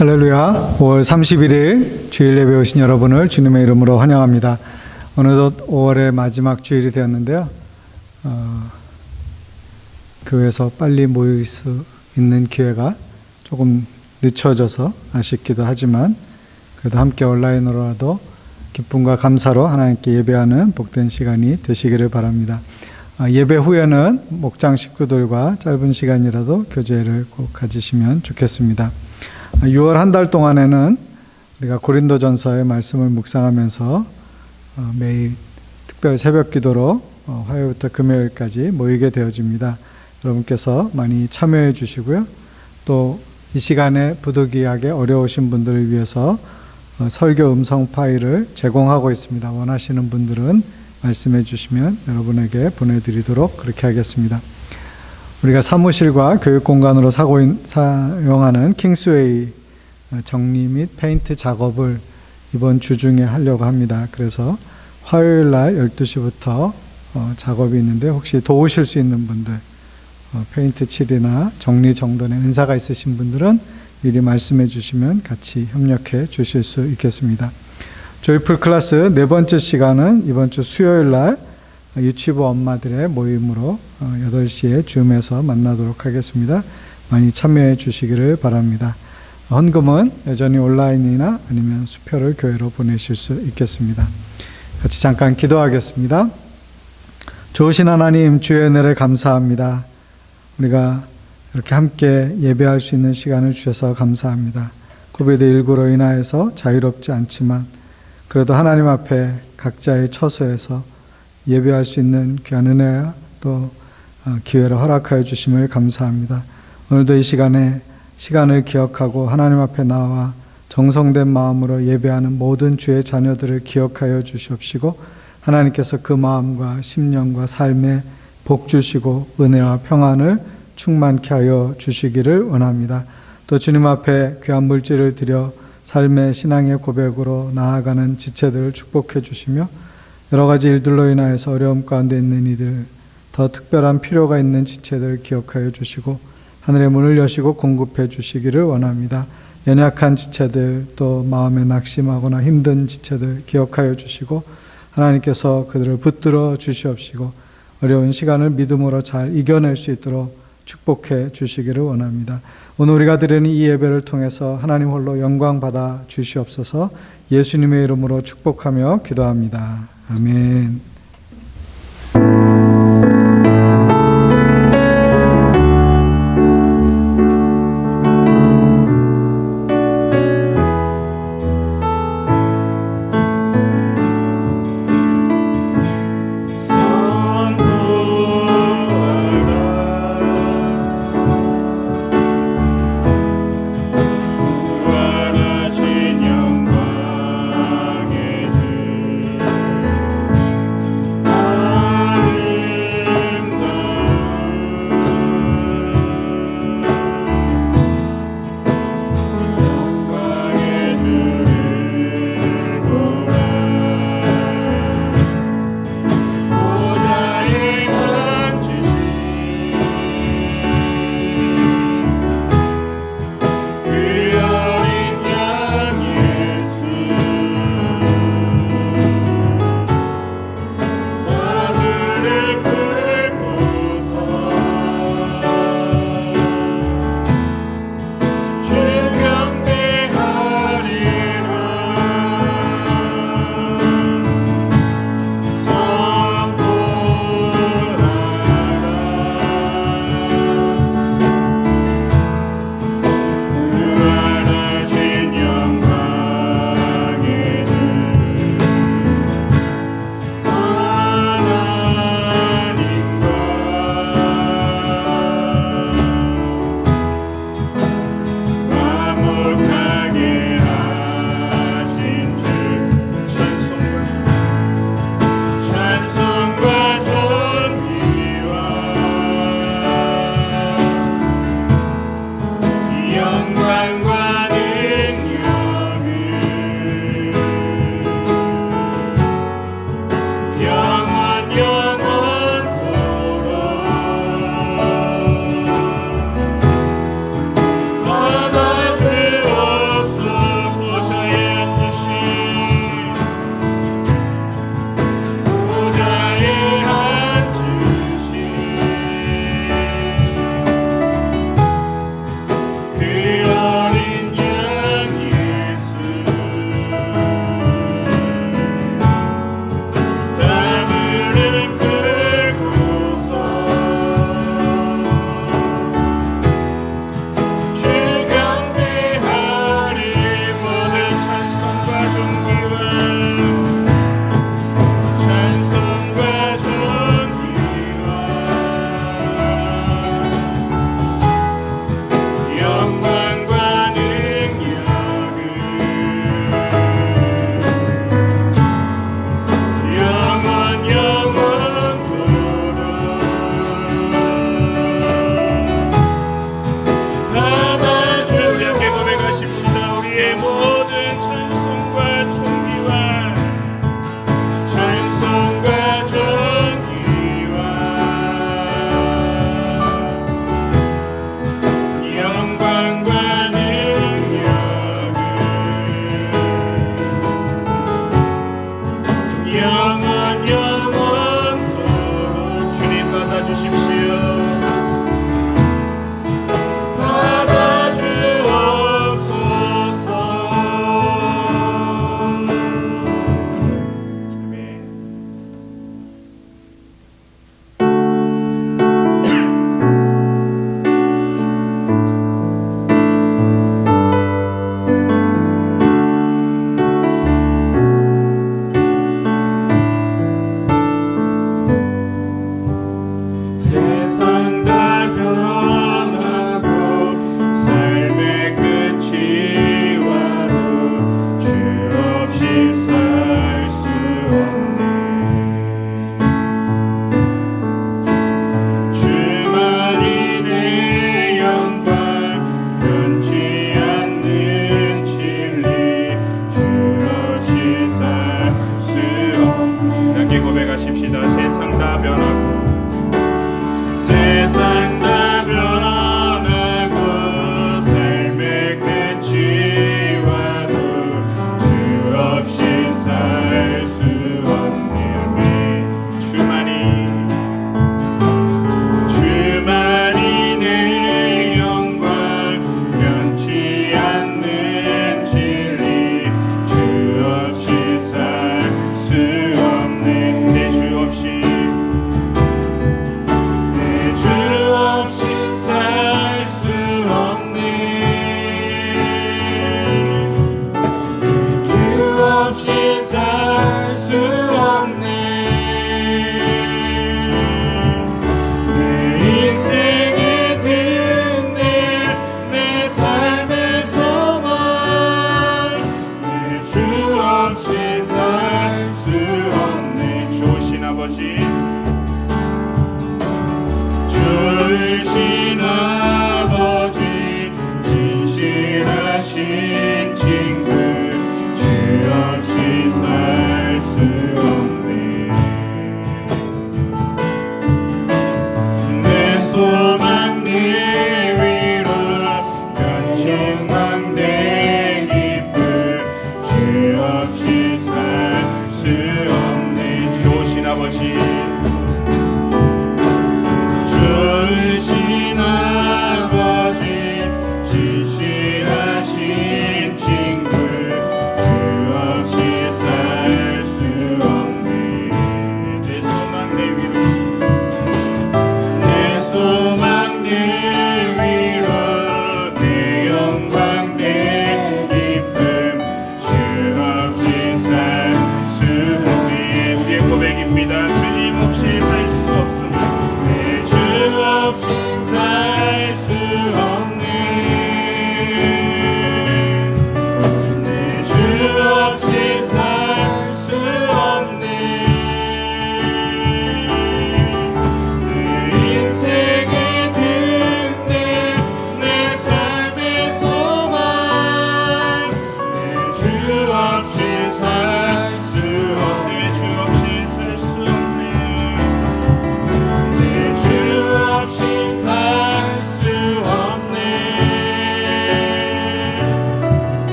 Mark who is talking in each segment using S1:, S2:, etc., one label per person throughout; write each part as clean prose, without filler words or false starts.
S1: 할렐루야. 5월 31일 주일 예배 오신 여러분을 주님의 이름으로 환영합니다. 어느덧 5월의 마지막 주일이 되었는데요. 교회에서 빨리 모일 수 있는 기회가 조금 늦춰져서 아쉽기도 하지만 그래도 함께 온라인으로라도 기쁨과 감사로 하나님께 예배하는 복된 시간이 되시기를 바랍니다. 예배 후에는 목장 식구들과 짧은 시간이라도 교제를 꼭 가지시면 좋겠습니다. 6월 한 달 동안에는 우리가 고린도전서의 말씀을 묵상하면서 매일 특별 새벽 기도로 화요일부터 금요일까지 모이게 되어집니다. 여러분께서 많이 참여해 주시고요. 또 이 시간에 부득이하게 어려우신 분들을 위해서 설교 음성 파일을 제공하고 있습니다. 원하시는 분들은 말씀해 주시면 여러분에게 보내드리도록 그렇게 하겠습니다. 우리가 사무실과 교육 공간으로 사용하는 킹스웨이 정리 및 페인트 작업을 이번 주 중에 하려고 합니다. 그래서 화요일 날 12시부터 작업이 있는데 혹시 도우실 수 있는 분들, 페인트 칠이나 정리 정돈에 은사가 있으신 분들은 미리 말씀해 주시면 같이 협력해 주실 수 있겠습니다. 조이풀 클래스 네 번째 시간은 이번 주 수요일 날 유치부 엄마들의 모임으로 8시에 줌에서 만나도록 하겠습니다. 많이 참여해 주시기를 바랍니다. 헌금은 여전히 온라인이나 아니면 수표를 교회로 보내실 수 있겠습니다. 같이 잠깐 기도하겠습니다. 좋으신 하나님, 주의 은혜를 감사합니다. 우리가 이렇게 함께 예배할 수 있는 시간을 주셔서 감사합니다. 코비드19로 인하여서 자유롭지 않지만 그래도 하나님 앞에 각자의 처소에서 예배할 수 있는 귀한 은혜와 또 기회를 허락하여 주심을 감사합니다. 오늘도 이 시간에 시간을 기억하고 하나님 앞에 나와 정성된 마음으로 예배하는 모든 주의 자녀들을 기억하여 주시옵시고 하나님께서 그 마음과 심령과 삶에 복 주시고 은혜와 평안을 충만케 하여 주시기를 원합니다. 또 주님 앞에 귀한 물질을 드려 삶의 신앙의 고백으로 나아가는 지체들을 축복해 주시며 여러 가지 일들로 인하여서 어려움 가운데 있는 이들, 더 특별한 필요가 있는 지체들을 기억하여 주시고 하늘의 문을 여시고 공급해 주시기를 원합니다. 연약한 지체들, 또 마음에 낙심하거나 힘든 지체들 기억하여 주시고 하나님께서 그들을 붙들어 주시옵시고 어려운 시간을 믿음으로 잘 이겨낼 수 있도록 축복해 주시기를 원합니다. 오늘 우리가 드리는 이 예배를 통해서 하나님 홀로 영광 받아 주시옵소서. 예수님의 이름으로 축복하며 기도합니다. 아멘.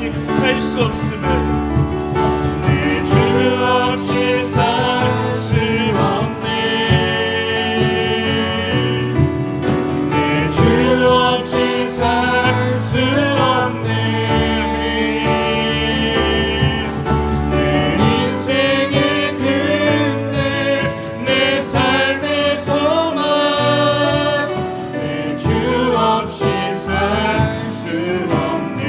S2: 없이 살 수 없음을 내 주 없이 살 수 없네 내 주 없이 살 수 없네 내 인생의 끝내 내 삶의 소망 내 주 없이 살 수 없네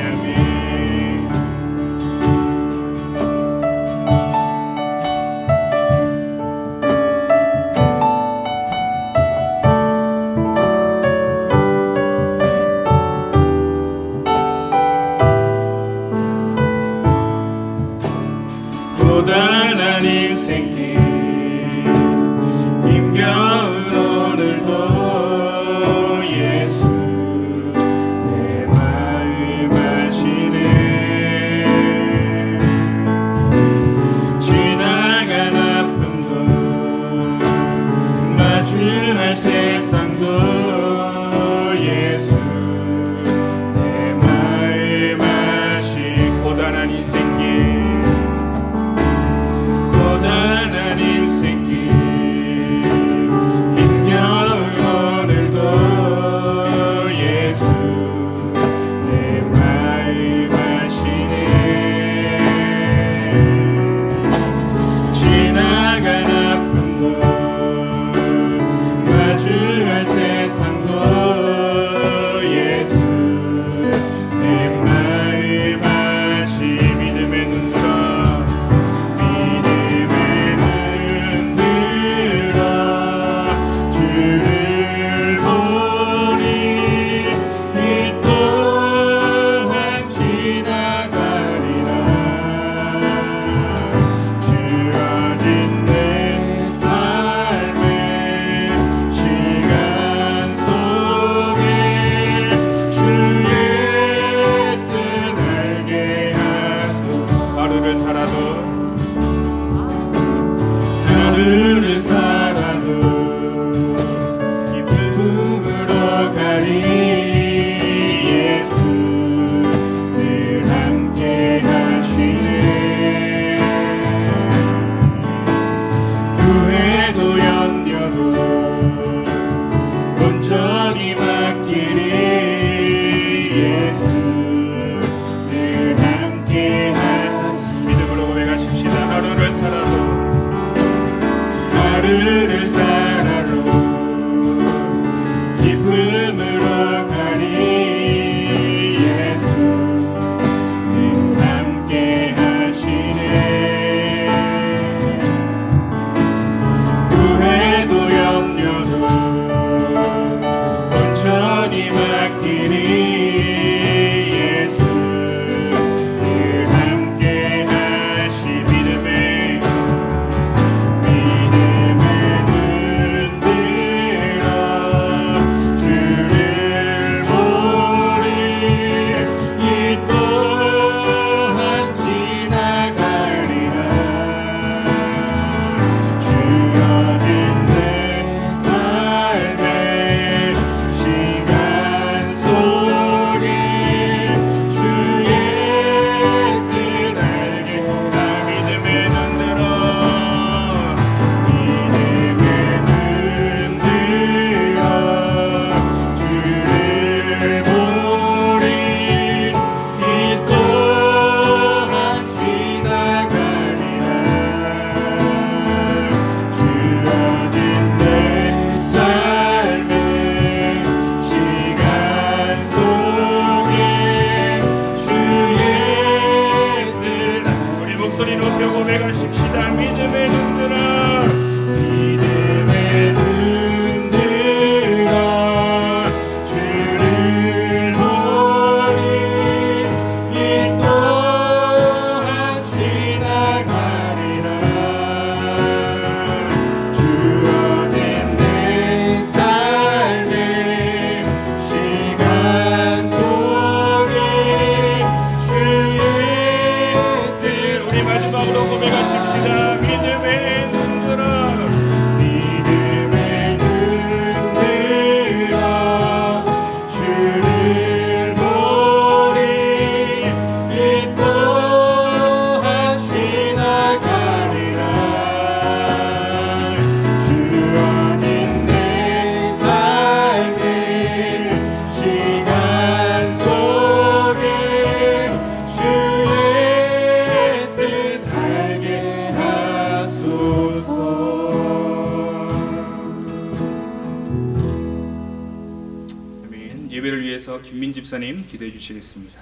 S2: 예배를 위해서 김민 집사님 기도해 주시겠습니다.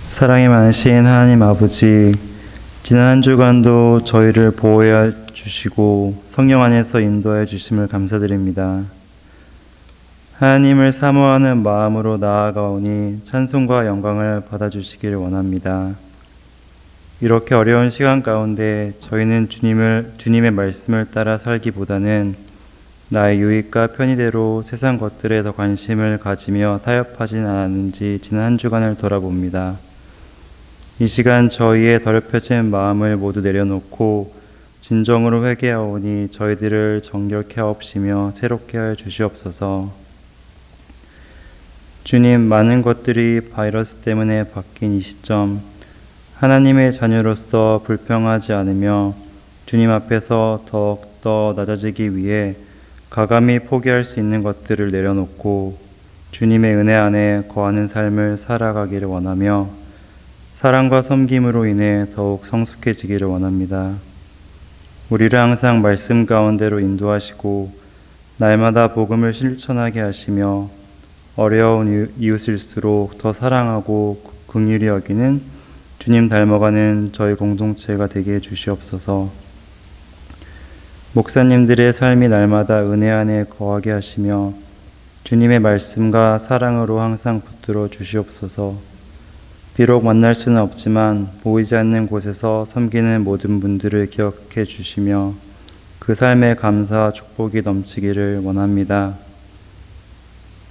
S3: 사랑이 많으신 하나님 아버지, 지난 한 주간도 저희를 보호해 주시고 성령 안에서 인도해 주심을 감사드립니다. 하나님을 사모하는 마음으로 나아가오니 찬송과 영광을 받아주시기를 원합니다. 이렇게 어려운 시간 가운데 저희는 주님의 말씀을 따라 살기보다는 나의 유익과 편의대로 세상 것들에 더 관심을 가지며 타협하진 않았는지 지난 한 주간을 돌아봅니다. 이 시간 저희의 더럽혀진 마음을 모두 내려놓고 진정으로 회개하오니 저희들을 정결케 하옵시며 새롭게 하여 주시옵소서. 주님, 많은 것들이 바이러스 때문에 바뀐 이 시점, 하나님의 자녀로서 불평하지 않으며 주님 앞에서 더욱더 낮아지기 위해 가감히 포기할 수 있는 것들을 내려놓고 주님의 은혜 안에 거하는 삶을 살아가기를 원하며 사랑과 섬김으로 인해 더욱 성숙해지기를 원합니다. 우리를 항상 말씀 가운데로 인도하시고 날마다 복음을 실천하게 하시며 어려운 이웃일수록 더 사랑하고 긍휼히 여기는 주님 닮아가는 저희 공동체가 되게 해주시옵소서. 목사님들의 삶이 날마다 은혜 안에 거하게 하시며 주님의 말씀과 사랑으로 항상 붙들어 주시옵소서. 비록 만날 수는 없지만 보이지 않는 곳에서 섬기는 모든 분들을 기억해 주시며 그 삶에 감사와 축복이 넘치기를 원합니다.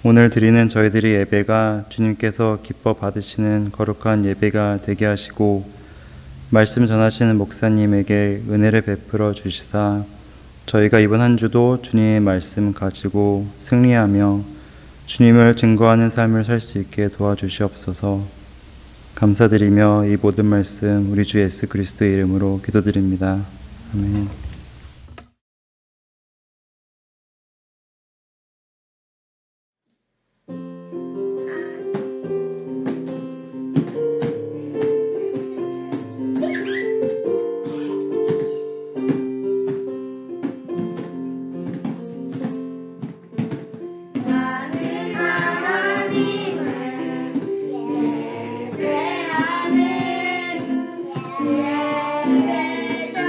S3: 오늘 드리는 저희들의 예배가 주님께서 기뻐 받으시는 거룩한 예배가 되게 하시고 말씀 전하시는 목사님에게 은혜를 베풀어 주시사 저희가 이번 한 주도 주님의 말씀 가지고 승리하며 주님을 증거하는 삶을 살 수 있게 도와주시옵소서. 감사드리며 이 모든 말씀 우리 주 예수 그리스도의 이름으로 기도드립니다. 아멘.
S4: 예배자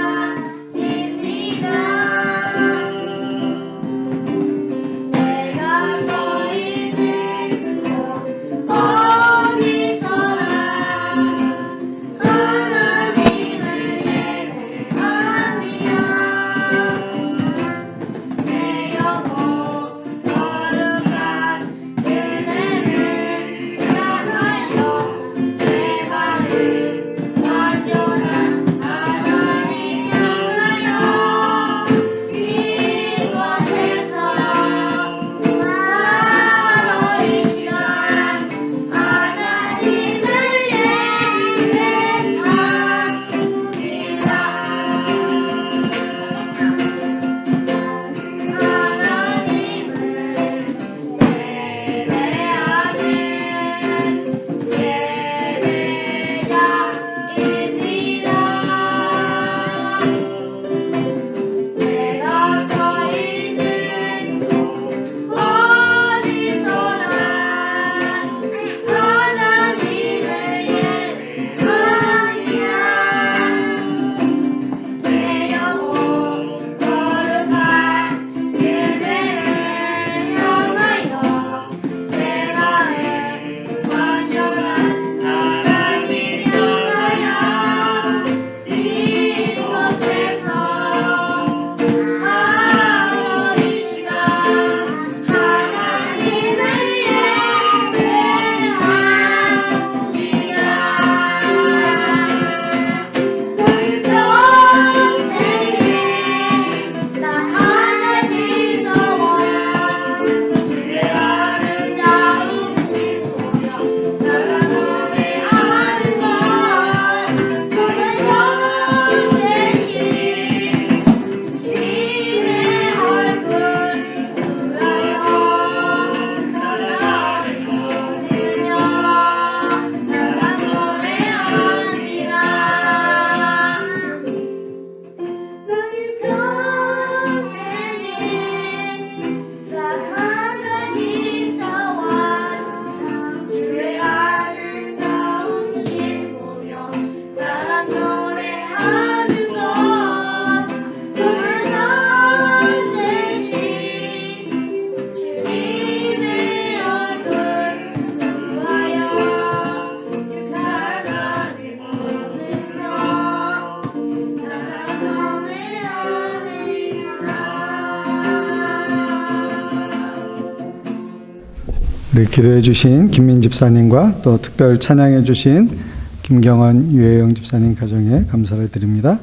S1: 우리 기도해 주신 김민 집사님과 또 특별 찬양해 주신 김경원 유혜영 집사님 가정에 감사를 드립니다.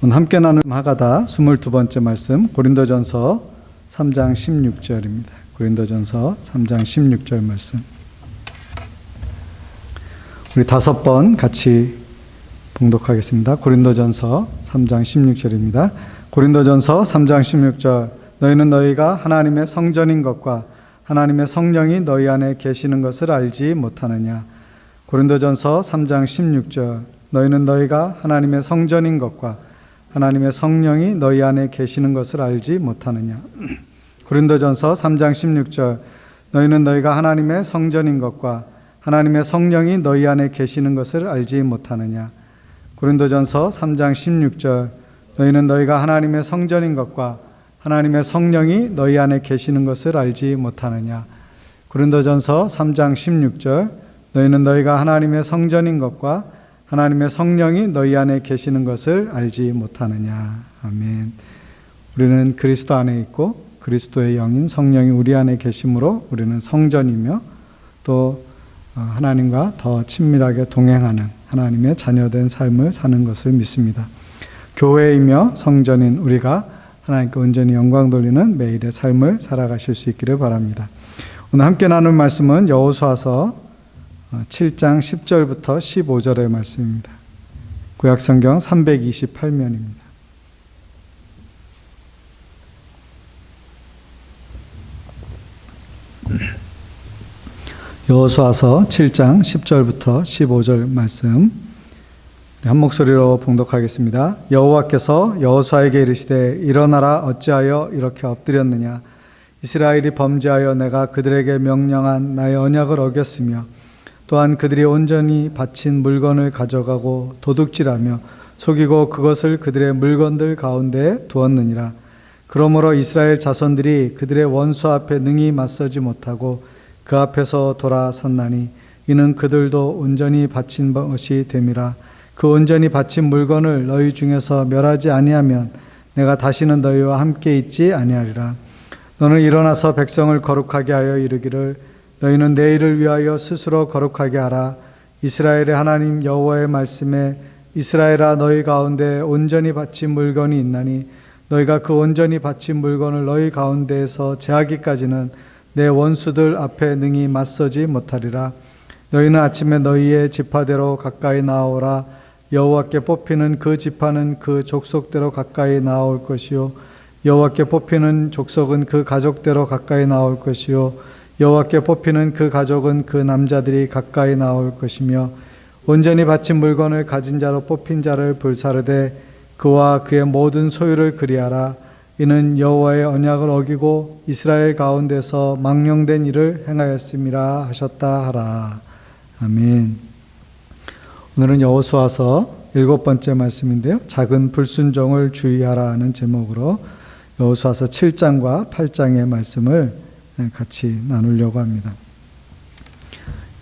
S1: 오늘 함께 나눌 하가다 22번째 말씀 고린도전서 3장 16절입니다. 고린도전서 3장 16절 말씀. 우리 5번 같이 봉독하겠습니다. 고린도전서 3장 16절입니다. 고린도전서 3장 16절. 너희는 너희가 하나님의 성전인 것과 하나님의 성령이 너희 안에 계시는 것을 알지 못하느냐. 고린도전서 3장 16절. 너희는 너희가 하나님의 성전인 것과 하나님의 성령이 너희 안에 계시는 것을 알지 못하느냐. 고린도전서 3장 16절. 너희는 너희가 하나님의 성전인 것과 하나님의 성령이 너희 안에 계시는 것을 알지 못하느냐. 고린도전서 3장 16절. 너희는 너희가 하나님의 성전인 것과 하나님의 성령이 너희 안에 계시는 것을 알지 못하느냐. 고린도전서 3장 16절. 너희는 너희가 하나님의 성전인 것과 하나님의 성령이 너희 안에 계시는 것을 알지 못하느냐. 아멘. 우리는 그리스도 안에 있고 그리스도의 영인 성령이 우리 안에 계심으로 우리는 성전이며 또 하나님과 더 친밀하게 동행하는 하나님의 자녀된 삶을 사는 것을 믿습니다. 교회이며 성전인 우리가 하나님께 온전히 영광 돌리는 매일의 삶을 살아가실 수 있기를 바랍니다. 오늘 함께 나눌 말씀은 여호수아서 7장 10절부터 15절의 말씀입니다. 구약성경 328면입니다. 여호수아서 7장 10절부터 15절 말씀 한 목소리로 봉독하겠습니다. 여호와께서 여호수아에게 이르시되 일어나라 어찌하여 이렇게 엎드렸느냐. 이스라엘이 범죄하여 내가 그들에게 명령한 나의 언약을 어겼으며 또한 그들이 온전히 바친 물건을 가져가고 도둑질하며 속이고 그것을 그들의 물건들 가운데 두었느니라. 그러므로 이스라엘 자손들이 그들의 원수 앞에 능히 맞서지 못하고 그 앞에서 돌아섰나니 이는 그들도 온전히 바친 것이 됨이라. 그 온전히 바친 물건을 너희 중에서 멸하지 아니하면 내가 다시는 너희와 함께 있지 아니하리라. 너는 일어나서 백성을 거룩하게 하여 이르기를 너희는 내 일을 위하여 스스로 거룩하게 하라. 이스라엘의 하나님 여호와의 말씀에 이스라엘아 너희 가운데 온전히 바친 물건이 있나니 너희가 그 온전히 바친 물건을 너희 가운데에서 제하기까지는 내 원수들 앞에 능히 맞서지 못하리라. 너희는 아침에 너희의 지파대로 가까이 나오라. 여호와께 뽑히는 그 지파는 그 족속대로 가까이 나올 것이요 여호와께 뽑히는 족속은 그 가족대로 가까이 나올 것이요 여호와께 뽑히는 그 가족은 그 남자들이 가까이 나올 것이며 온전히 바친 물건을 가진 자로 뽑힌 자를 불사르되 그와 그의 모든 소유를 그리하라. 이는 여호와의 언약을 어기고 이스라엘 가운데서 망령된 일을 행하였음이라 하셨다 하라. 아멘. 오늘은 여호수아서 7번째 말씀인데요. 작은 불순종을 주의하라 하는 제목으로 여호수아서 7장과 8장의 말씀을 같이 나누려고 합니다.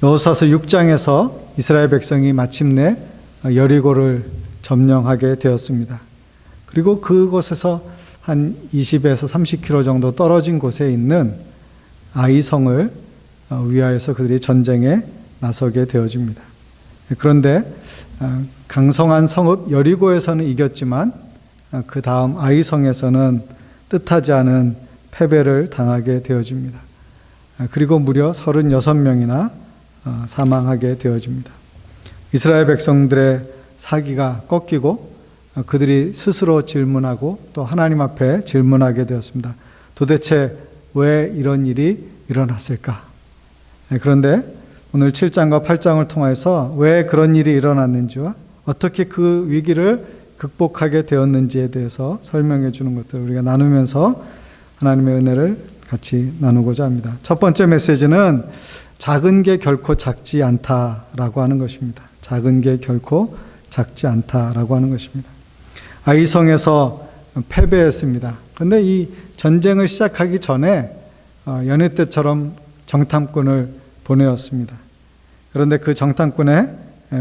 S1: 여호수아서 6장에서 이스라엘 백성이 마침내 여리고를 점령하게 되었습니다. 그리고 그곳에서 한 20에서 30km 정도 떨어진 곳에 있는 아이성을 위하여서 그들이 전쟁에 나서게 되어집니다. 그런데 강성한 성읍 여리고에서는 이겼지만 그 다음 아이성에서는 뜻하지 않은 패배를 당하게 되어집니다. 그리고 무려 36명이나 사망하게 되어집니다. 이스라엘 백성들의 사기가 꺾이고 그들이 스스로 질문하고 또 하나님 앞에 질문하게 되었습니다. 도대체 왜 이런 일이 일어났을까? 그런데 오늘 7장과 8장을 통해서 왜 그런 일이 일어났는지와 어떻게 그 위기를 극복하게 되었는지에 대해서 설명해 주는 것들을 우리가 나누면서 하나님의 은혜를 같이 나누고자 합니다. 첫 번째 메시지는 작은 게 결코 작지 않다라고 하는 것입니다. 작은 게 결코 작지 않다라고 하는 것입니다. 아이성에서 패배했습니다. 그런데 이 전쟁을 시작하기 전에 연회 때처럼 정탐꾼을 보내었습니다. 그런데 그 정탐꾼의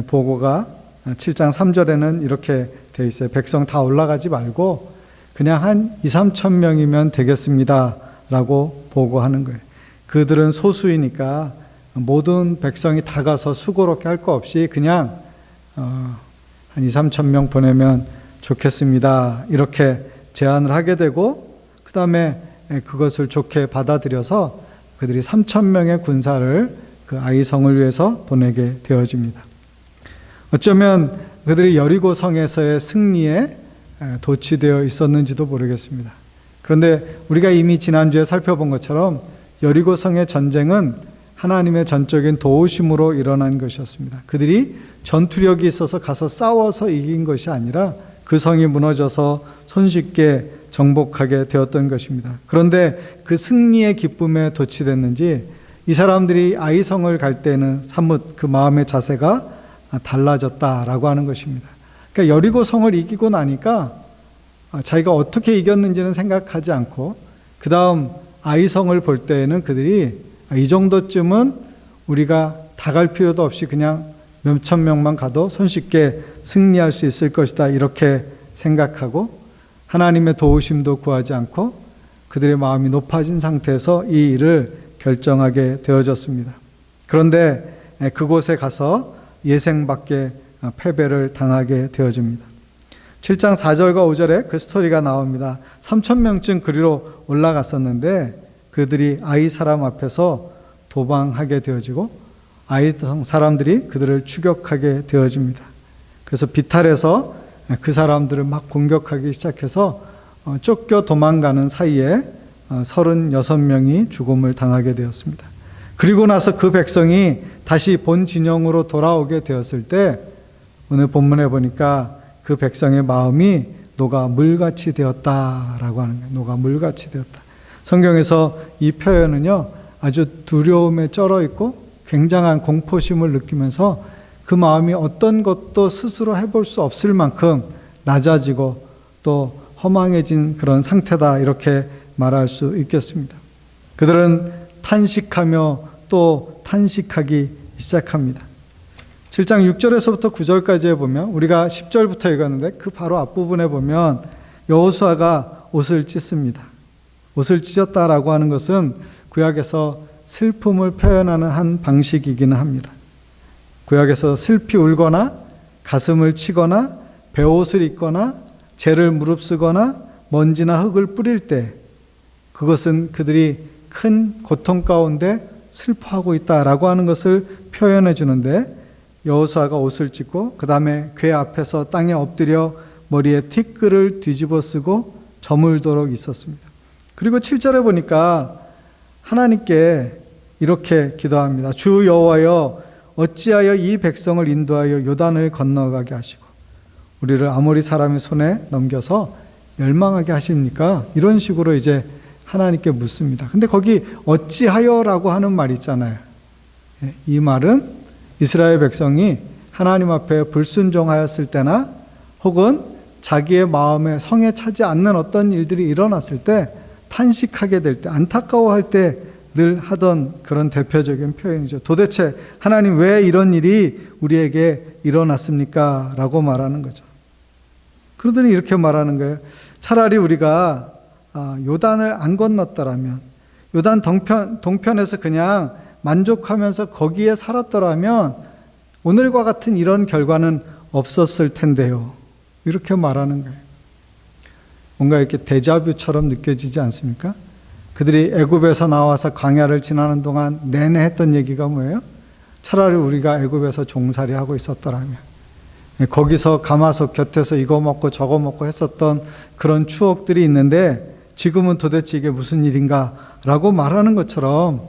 S1: 보고가 7장 3절에는 이렇게 되어 있어요. 백성 다 올라가지 말고 그냥 한 2, 3천 명이면 되겠습니다 라고 보고하는 거예요. 그들은 소수이니까 모든 백성이 다 가서 수고롭게 할 거 없이 그냥 한 2, 3천 명 보내면 좋겠습니다. 이렇게 제안을 하게 되고 그 다음에 그것을 좋게 받아들여서 그들이 3천 명의 군사를 그 아이성을 위해서 보내게 되어집니다. 어쩌면 그들이 여리고 성에서의 승리에 도취되어 있었는지도 모르겠습니다. 그런데 우리가 이미 지난주에 살펴본 것처럼 여리고 성의 전쟁은 하나님의 전적인 도우심으로 일어난 것이었습니다. 그들이 전투력이 있어서 가서 싸워서 이긴 것이 아니라 그 성이 무너져서 손쉽게 정복하게 되었던 것입니다. 그런데 그 승리의 기쁨에 도취됐는지 이 사람들이 아이성을 갈 때는 사뭇 그 마음의 자세가 달라졌다라고 하는 것입니다. 그러니까 여리고 성을 이기고 나니까 자기가 어떻게 이겼는지는 생각하지 않고 그 다음 아이성을 볼 때에는 그들이 이 정도쯤은 우리가 다 갈 필요도 없이 그냥 몇천 명만 가도 손쉽게 승리할 수 있을 것이다 이렇게 생각하고 하나님의 도우심도 구하지 않고 그들의 마음이 높아진 상태에서 이 일을 결정하게 되어졌습니다. 그런데 그곳에 가서 예생밖에 패배를 당하게 되어집니다. 7장 4절과 5절에 그 스토리가 나옵니다. 3천 명쯤 그리로 올라갔었는데 그들이 아이 사람 앞에서 도망하게 되어지고 아이 사람들이 그들을 추격하게 되어집니다. 그래서 비탈에서 그 사람들을 막 공격하기 시작해서 쫓겨 도망가는 사이에 36명이 죽음을 당하게 되었습니다. 그리고 나서 그 백성이 다시 본 진영으로 돌아오게 되었을 때 오늘 본문에 보니까 그 백성의 마음이 노가 물같이 되었다라고 하는 거예요. 노가 물같이 되었다. 성경에서 이 표현은요 아주 두려움에 쩔어 있고 굉장한 공포심을 느끼면서 그 마음이 어떤 것도 스스로 해볼 수 없을 만큼 낮아지고 또 허망해진 그런 상태다 이렇게 말할 수 있겠습니다. 그들은 탄식하며 또 탄식하기 시작합니다. 7장 6절에서부터 9절까지에 보면 우리가 10절부터 읽었는데 그 바로 앞부분에 보면 여호수아가 옷을 찢습니다. 옷을 찢었다라고 하는 것은 구약에서 슬픔을 표현하는 한 방식이기는 합니다. 구약에서 슬피 울거나 가슴을 치거나 베옷을 입거나 재를 무릅쓰거나 먼지나 흙을 뿌릴 때 그것은 그들이 큰 고통 가운데 슬퍼하고 있다라고 하는 것을 표현해 주는데 여호수아가 옷을 찢고 그 다음에 궤 앞에서 땅에 엎드려 머리에 티끌을 뒤집어 쓰고 저물도록 있었습니다. 그리고 7절에 보니까 하나님께 이렇게 기도합니다. 주 여호와여 어찌하여 이 백성을 인도하여 요단을 건너가게 하시고 우리를 아모리 사람의 손에 넘겨서 멸망하게 하십니까? 이런 식으로 이제 하나님께 묻습니다. 근데 거기 어찌하여라고 하는 말이 있잖아요. 이 말은 이스라엘 백성이 하나님 앞에 불순종하였을 때나 혹은 자기의 마음에 성에 차지 않는 어떤 일들이 일어났을 때 탄식하게 될 때, 안타까워할 때 늘 하던 그런 대표적인 표현이죠. 도대체 하나님 왜 이런 일이 우리에게 일어났습니까? 라고 말하는 거죠. 그러더니 이렇게 말하는 거예요. 차라리 우리가 요단을 안 건넜더라면, 요단 동편에서 그냥 만족하면서 거기에 살았더라면 오늘과 같은 이런 결과는 없었을 텐데요. 이렇게 말하는 거예요. 뭔가 이렇게 데자뷰처럼 느껴지지 않습니까? 그들이 애굽에서 나와서 광야를 지나는 동안 내내 했던 얘기가 뭐예요? 차라리 우리가 애굽에서 종살이 하고 있었더라면, 거기서 가마솥 곁에서 이거 먹고 저거 먹고 했었던 그런 추억들이 있는데 지금은 도대체 이게 무슨 일인가 라고 말하는 것처럼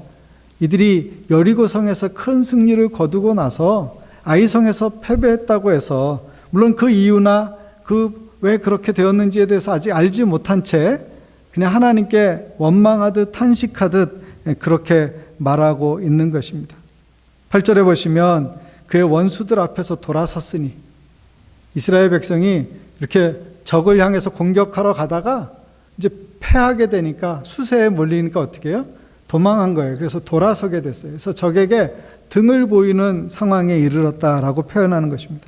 S1: 이들이 여리고성에서 큰 승리를 거두고 나서 아이성에서 패배했다고 해서 물론 그 이유나 그 왜 그렇게 되었는지에 대해서 아직 알지 못한 채 그냥 하나님께 원망하듯 탄식하듯 그렇게 말하고 있는 것입니다. 8절에 보시면 그의 원수들 앞에서 돌아섰으니 이스라엘 백성이 이렇게 적을 향해서 공격하러 가다가 이제 패하게 되니까 수세에 몰리니까 어떻게 해요? 도망한 거예요. 그래서 돌아서게 됐어요. 그래서 적에게 등을 보이는 상황에 이르렀다라고 표현하는 것입니다.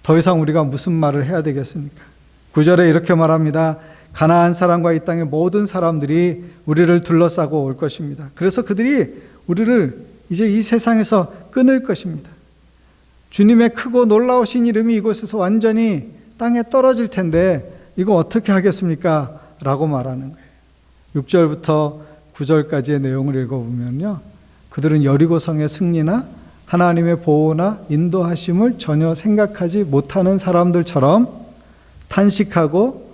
S1: 더 이상 우리가 무슨 말을 해야 되겠습니까? 9절에 이렇게 말합니다. 가나안 사람과 이 땅의 모든 사람들이 우리를 둘러싸고 올 것입니다. 그래서 그들이 우리를 이제 이 세상에서 끊을 것입니다. 주님의 크고 놀라우신 이름이 이곳에서 완전히 땅에 떨어질 텐데 이거 어떻게 하겠습니까? 라고 말하는 거예요. 6절부터 9절까지의 내용을 읽어보면요, 그들은 여리고성의 승리나 하나님의 보호나 인도하심을 전혀 생각하지 못하는 사람들처럼 탄식하고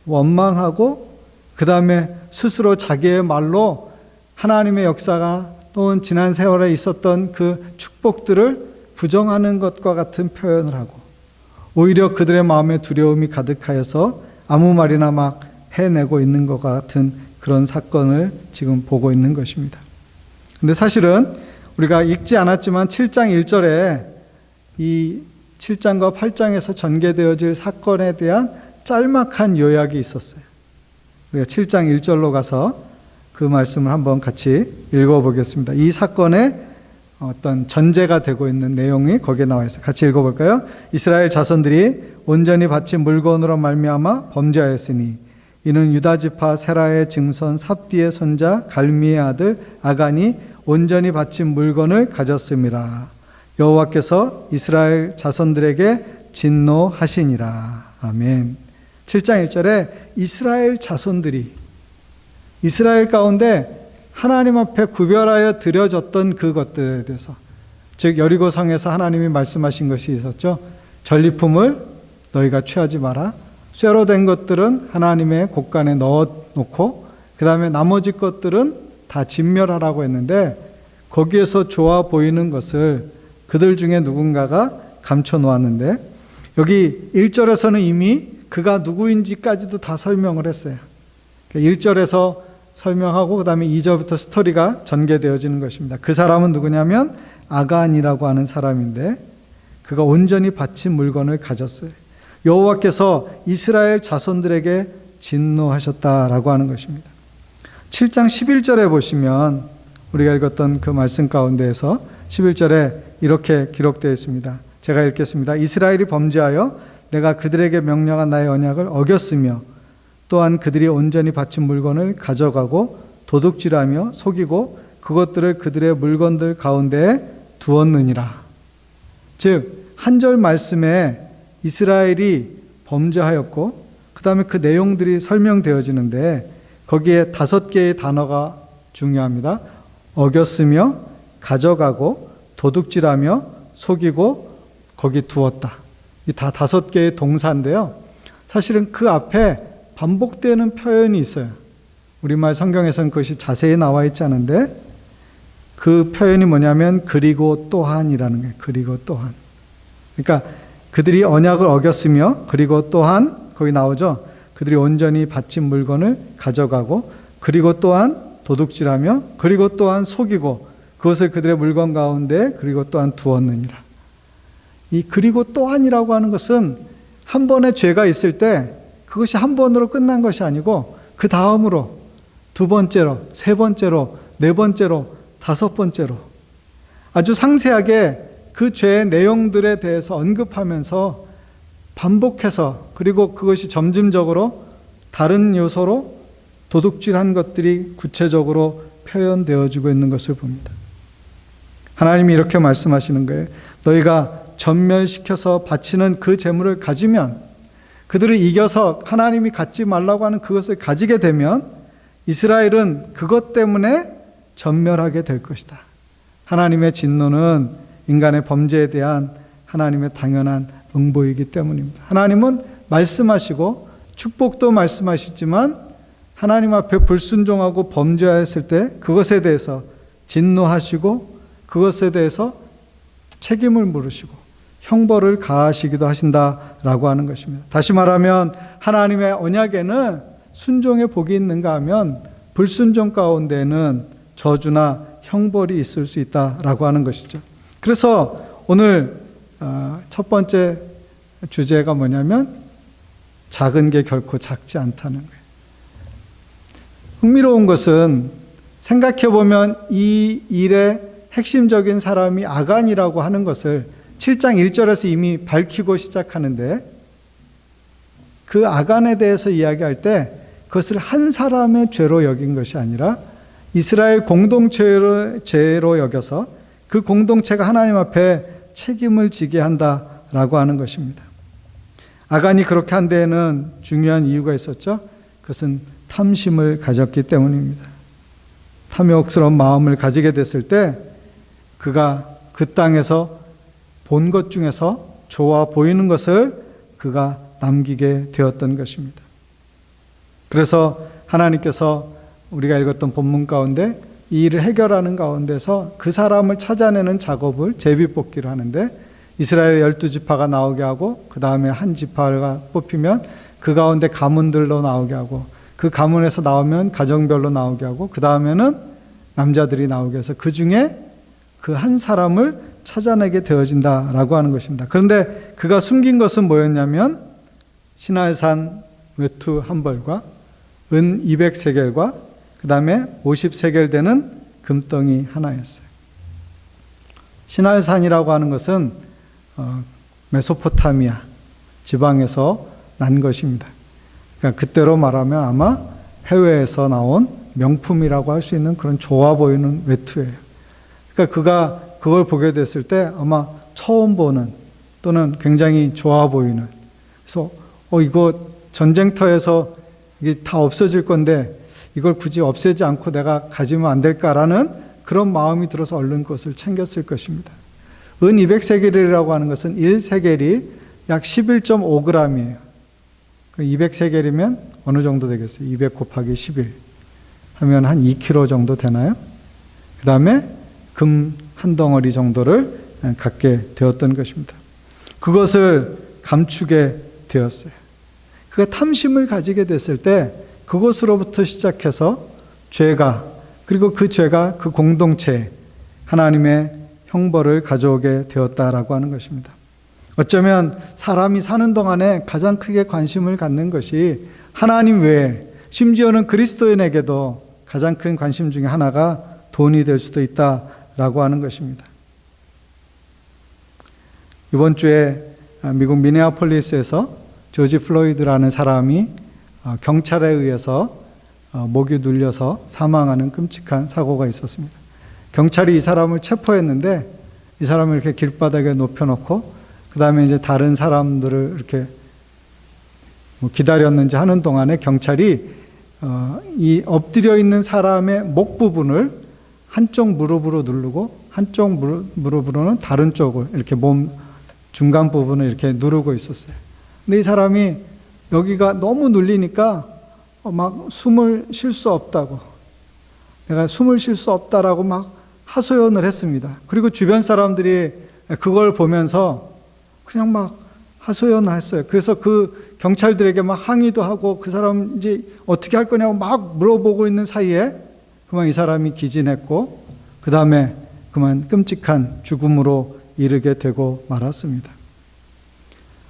S1: 원망하고, 그 다음에 스스로 자기의 말로 하나님의 역사가 또는 지난 세월에 있었던 그 축복들을 부정하는 것과 같은 표현을 하고, 오히려 그들의 마음에 두려움이 가득하여서 아무 말이나 막 해내고 있는 것 같은 그런 사건을 지금 보고 있는 것입니다. 근데 사실은 우리가 읽지 않았지만 7장 1절에 이 7장과 8장에서 전개되어질 사건에 대한 짤막한 요약이 있었어요. 우리가 7장 1절로 가서 그 말씀을 한번 같이 읽어보겠습니다. 이 사건의 어떤 전제가 되고 있는 내용이 거기에 나와 있어요. 같이 읽어볼까요? 이스라엘 자손들이 온전히 바친 물건으로 말미암아 범죄하였으니 이는 유다 지파 세라의 증손 삽디의 손자 갈미의 아들 아간이 온전히 바친 물건을 가졌음이라. 여호와께서 이스라엘 자손들에게 진노하시니라. 아멘. 7장 1절에 이스라엘 자손들이, 이스라엘 가운데 하나님 앞에 구별하여 드려졌던 그것들에 대해서, 즉 여리고성에서 하나님이 말씀하신 것이 있었죠. 전리품을 너희가 취하지 마라. 쇠로 된 것들은 하나님의 곳간에 넣어놓고 그 다음에 나머지 것들은 다 진멸하라고 했는데, 거기에서 좋아 보이는 것을 그들 중에 누군가가 감춰놓았는데, 여기 1절에서는 이미 그가 누구인지까지도 다 설명을 했어요. 1절에서 설명하고 그 다음에 2절부터 스토리가 전개되어지는 것입니다. 그 사람은 누구냐면 아간이라고 하는 사람인데, 그가 온전히 바친 물건을 가졌어요. 여호와께서 이스라엘 자손들에게 진노하셨다라고 하는 것입니다. 7장 11절에 보시면 우리가 읽었던 그 말씀 가운데에서 11절에 이렇게 기록되어 있습니다. 제가 읽겠습니다. 이스라엘이 범죄하여 내가 그들에게 명령한 나의 언약을 어겼으며 또한 그들이 온전히 바친 물건을 가져가고 도둑질하며 속이고 그것들을 그들의 물건들 가운데에 두었느니라. 즉 한 절 말씀에 이스라엘이 범죄하였고 그 다음에 그 내용들이 설명되어지는데, 거기에 5개의 단어가 중요합니다. 어겼으며, 가져가고, 도둑질하며, 속이고, 거기 두었다. 이 다 5개의 동사인데요, 사실은 그 앞에 반복되는 표현이 있어요. 우리말 성경에서는 그것이 자세히 나와 있지 않은데, 그 표현이 뭐냐면 그리고 또한이라는 거예요. 그리고 또한. 그러니까 그들이 언약을 어겼으며, 그리고 또한, 거기 나오죠. 그들이 온전히 바친 물건을 가져가고, 그리고 또한 도둑질하며, 그리고 또한 속이고, 그것을 그들의 물건 가운데 그리고 또한 두었느니라. 이 그리고 또한이라고 하는 것은 한 번의 죄가 있을 때 그것이 한 번으로 끝난 것이 아니고, 그 다음으로 2번째로, 3번째로, 4번째로, 5번째로 아주 상세하게 그 죄의 내용들에 대해서 언급하면서 반복해서, 그리고 그것이 점진적으로 다른 요소로 도둑질한 것들이 구체적으로 표현되어지고 있는 것을 봅니다. 하나님이 이렇게 말씀하시는 거예요. 너희가 전멸시켜서 바치는 그 재물을 가지면, 그들을 이겨서 하나님이 갖지 말라고 하는 그것을 가지게 되면 이스라엘은 그것 때문에 전멸하게 될 것이다. 하나님의 진노는 인간의 범죄에 대한 하나님의 당연한 응보이기 때문입니다. 하나님은 말씀하시고 축복도 말씀하시지만 하나님 앞에 불순종하고 범죄하였을 때 그것에 대해서 진노하시고 그것에 대해서 책임을 물으시고 형벌을 가하시기도 하신다라고 하는 것입니다. 다시 말하면 하나님의 언약에는 순종의 복이 있는가 하면 불순종 가운데는 저주나 형벌이 있을 수 있다라고 하는 것이죠. 그래서 오늘 첫 번째 주제가 뭐냐면 작은 게 결코 작지 않다는 거예요. 흥미로운 것은 생각해보면 이 일의 핵심적인 사람이 아간이라고 하는 것을 7장 1절에서 이미 밝히고 시작하는데, 그 아간에 대해서 이야기할 때 그것을 한 사람의 죄로 여긴 것이 아니라 이스라엘 공동체로 죄로 여겨서 그 공동체가 하나님 앞에 책임을 지게 한다라고 하는 것입니다. 아간이 그렇게 한 데에는 중요한 이유가 있었죠. 그것은 탐심을 가졌기 때문입니다. 탐욕스러운 마음을 가지게 됐을 때 그가 그 땅에서 본 것 중에서 좋아 보이는 것을 그가 남기게 되었던 것입니다. 그래서 하나님께서 우리가 읽었던 본문 가운데 이 일을 해결하는 가운데서 그 사람을 찾아내는 작업을 제비뽑기를 하는데 이스라엘 12지파가 나오게 하고 그 다음에 한 지파가 뽑히면 그 가운데 가문들로 나오게 하고 그 가문에서 나오면 가정별로 나오게 하고 그 다음에는 남자들이 나오게 해서 그 중에 그 한 사람을 찾아내게 되어진다라고 하는 것입니다. 그런데 그가 숨긴 것은 뭐였냐면 시날산 외투 한 벌과 은 200세겔과 그 다음에 50세겔 되는 금덩이 하나였어요. 시날산이라고 하는 것은 메소포타미아 지방에서 난 것입니다. 그러니까 그때로 말하면 아마 해외에서 나온 명품이라고 할 수 있는 그런 좋아 보이는 외투예요. 그러니까 그가 그걸 보게 됐을 때 아마 처음 보는 또는 굉장히 좋아 보이는, 그래서 이거 전쟁터에서 이게 다 없어질 건데 이걸 굳이 없애지 않고 내가 가지면 안 될까라는 그런 마음이 들어서 얼른 그것을 챙겼을 것입니다. 은 200세겔이라고 하는 것은 1세겔이 약 11.5g이에요. 200세겔이면 어느 정도 되겠어요? 200 곱하기 11 하면 한 2kg 정도 되나요? 그 다음에 금 한 덩어리 정도를 갖게 되었던 것입니다. 그것을 감추게 되었어요. 그가 탐심을 가지게 됐을 때 그것으로부터 시작해서 죄가, 그리고 그 죄가 그 공동체에 하나님의 형벌을 가져오게 되었다라고 하는 것입니다. 어쩌면 사람이 사는 동안에 가장 크게 관심을 갖는 것이 하나님 외에, 심지어는 그리스도인에게도 가장 큰 관심 중에 하나가 돈이 될 수도 있다라고 하는 것입니다. 이번 주에 미국 미네아폴리스에서 조지 플로이드라는 사람이 경찰에 의해서 목이 눌려서 사망하는 끔찍한 사고가 있었습니다. 경찰이 이 사람을 체포했는데 이 사람을 이렇게 길바닥에 높여놓고 그 다음에 이제 다른 사람들을 이렇게 기다렸는지 하는 동안에 경찰이 이 엎드려 있는 사람의 목 부분을 한쪽 무릎으로 누르고 한쪽 무릎으로는 다른 쪽을 이렇게 몸 중간 부분을 이렇게 누르고 있었어요. 근데 이 사람이 여기가 너무 눌리니까 막 숨을 쉴 수 없다고, 내가 숨을 쉴 수 없다라고 막 하소연을 했습니다. 그리고 주변 사람들이 그걸 보면서 그냥 막 하소연을 했어요. 그래서 그 경찰들에게 막 항의도 하고 그 사람 이제 어떻게 할 거냐고 막 물어보고 있는 사이에 그만 이 사람이 기진했고 그 다음에 그만 끔찍한 죽음으로 이르게 되고 말았습니다.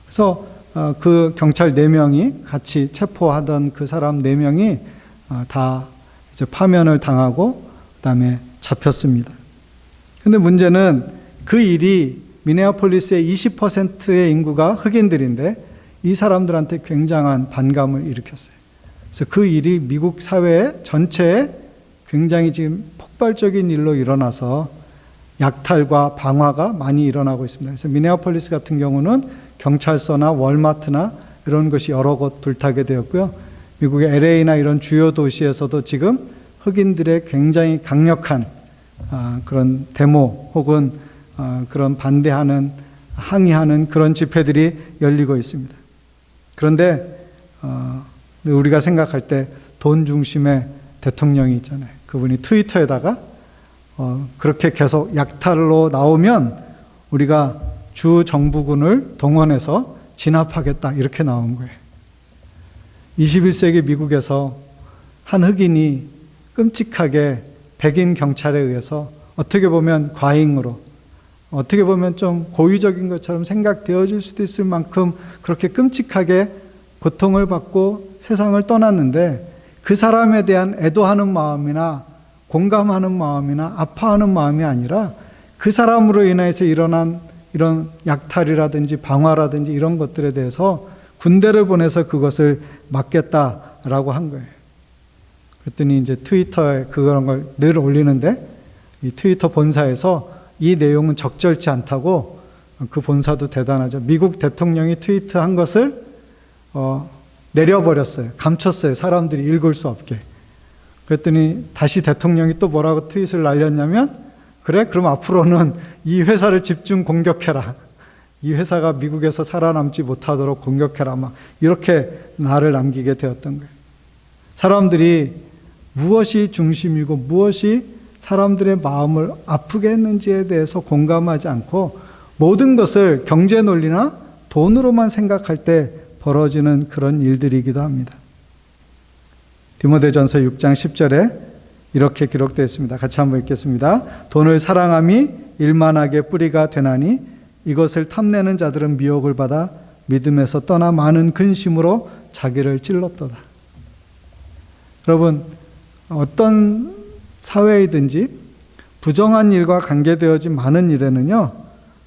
S1: 그래서 그 경찰 4명이 같이 체포하던 그 사람 4명이 다 이제 파면을 당하고 그 다음에 잡혔습니다. 근데 문제는 그 일이 미네아폴리스의 20%의 인구가 흑인들인데 이 사람들한테 굉장한 반감을 일으켰어요. 그래서 그 일이 미국 사회 전체에 굉장히 지금 폭발적인 일로 일어나서 약탈과 방화가 많이 일어나고 있습니다. 그래서 미네아폴리스 같은 경우는 경찰서나 월마트나 이런 것이 여러 곳 불타게 되었고요. 미국의 LA나 이런 주요 도시에서도 지금 흑인들의 굉장히 강력한 그런 데모 혹은 그런 반대하는, 항의하는 그런 집회들이 열리고 있습니다. 그런데 우리가 생각할 때 돈 중심의 대통령이 있잖아요. 그분이 트위터에다가 그렇게 계속 약탈로 나오면 우리가 주 정부군을 동원해서 진압하겠다 이렇게 나온 거예요. 21세기 미국에서 한 흑인이 끔찍하게 백인 경찰에 의해서 어떻게 보면 과잉으로, 어떻게 보면 좀 고의적인 것처럼 생각되어질 수도 있을 만큼 그렇게 끔찍하게 고통을 받고 세상을 떠났는데 그 사람에 대한 애도하는 마음이나 공감하는 마음이나 아파하는 마음이 아니라 그 사람으로 인해서 일어난 이런 약탈이라든지 방화라든지 이런 것들에 대해서 군대를 보내서 그것을 막겠다 된다라고 한 거예요. 그랬더니 이제 트위터에 그런 걸 늘 올리는데 이 트위터 본사에서 이 내용은 적절치 않다고, 그 본사도 대단하죠. 미국 대통령이 트위트한 것을 내려버렸어요. 감췄어요. 사람들이 읽을 수 없게. 그랬더니 다시 대통령이 또 뭐라고 트윗을 날렸냐면, 그래? 그럼 앞으로는 이 회사를 집중 공격해라. 이 회사가 미국에서 살아남지 못하도록 공격해라. 막 이렇게 날을 남기게 되었던 거예요. 사람들이 무엇이 중심이고 무엇이 사람들의 마음을 아프게 했는지에 대해서 공감하지 않고 모든 것을 경제 논리나 돈으로만 생각할 때 벌어지는 그런 일들이기도 합니다. 디모데전서 6장 10절에 이렇게 기록되어 있습니다. 같이 한번 읽겠습니다. 돈을 사랑함이 일만하게 뿌리가 되나니 이것을 탐내는 자들은 미혹을 받아 믿음에서 떠나 많은 근심으로 자기를 찔렀도다. 여러분, 어떤 사회이든지 부정한 일과 관계되어진 많은 일에는요,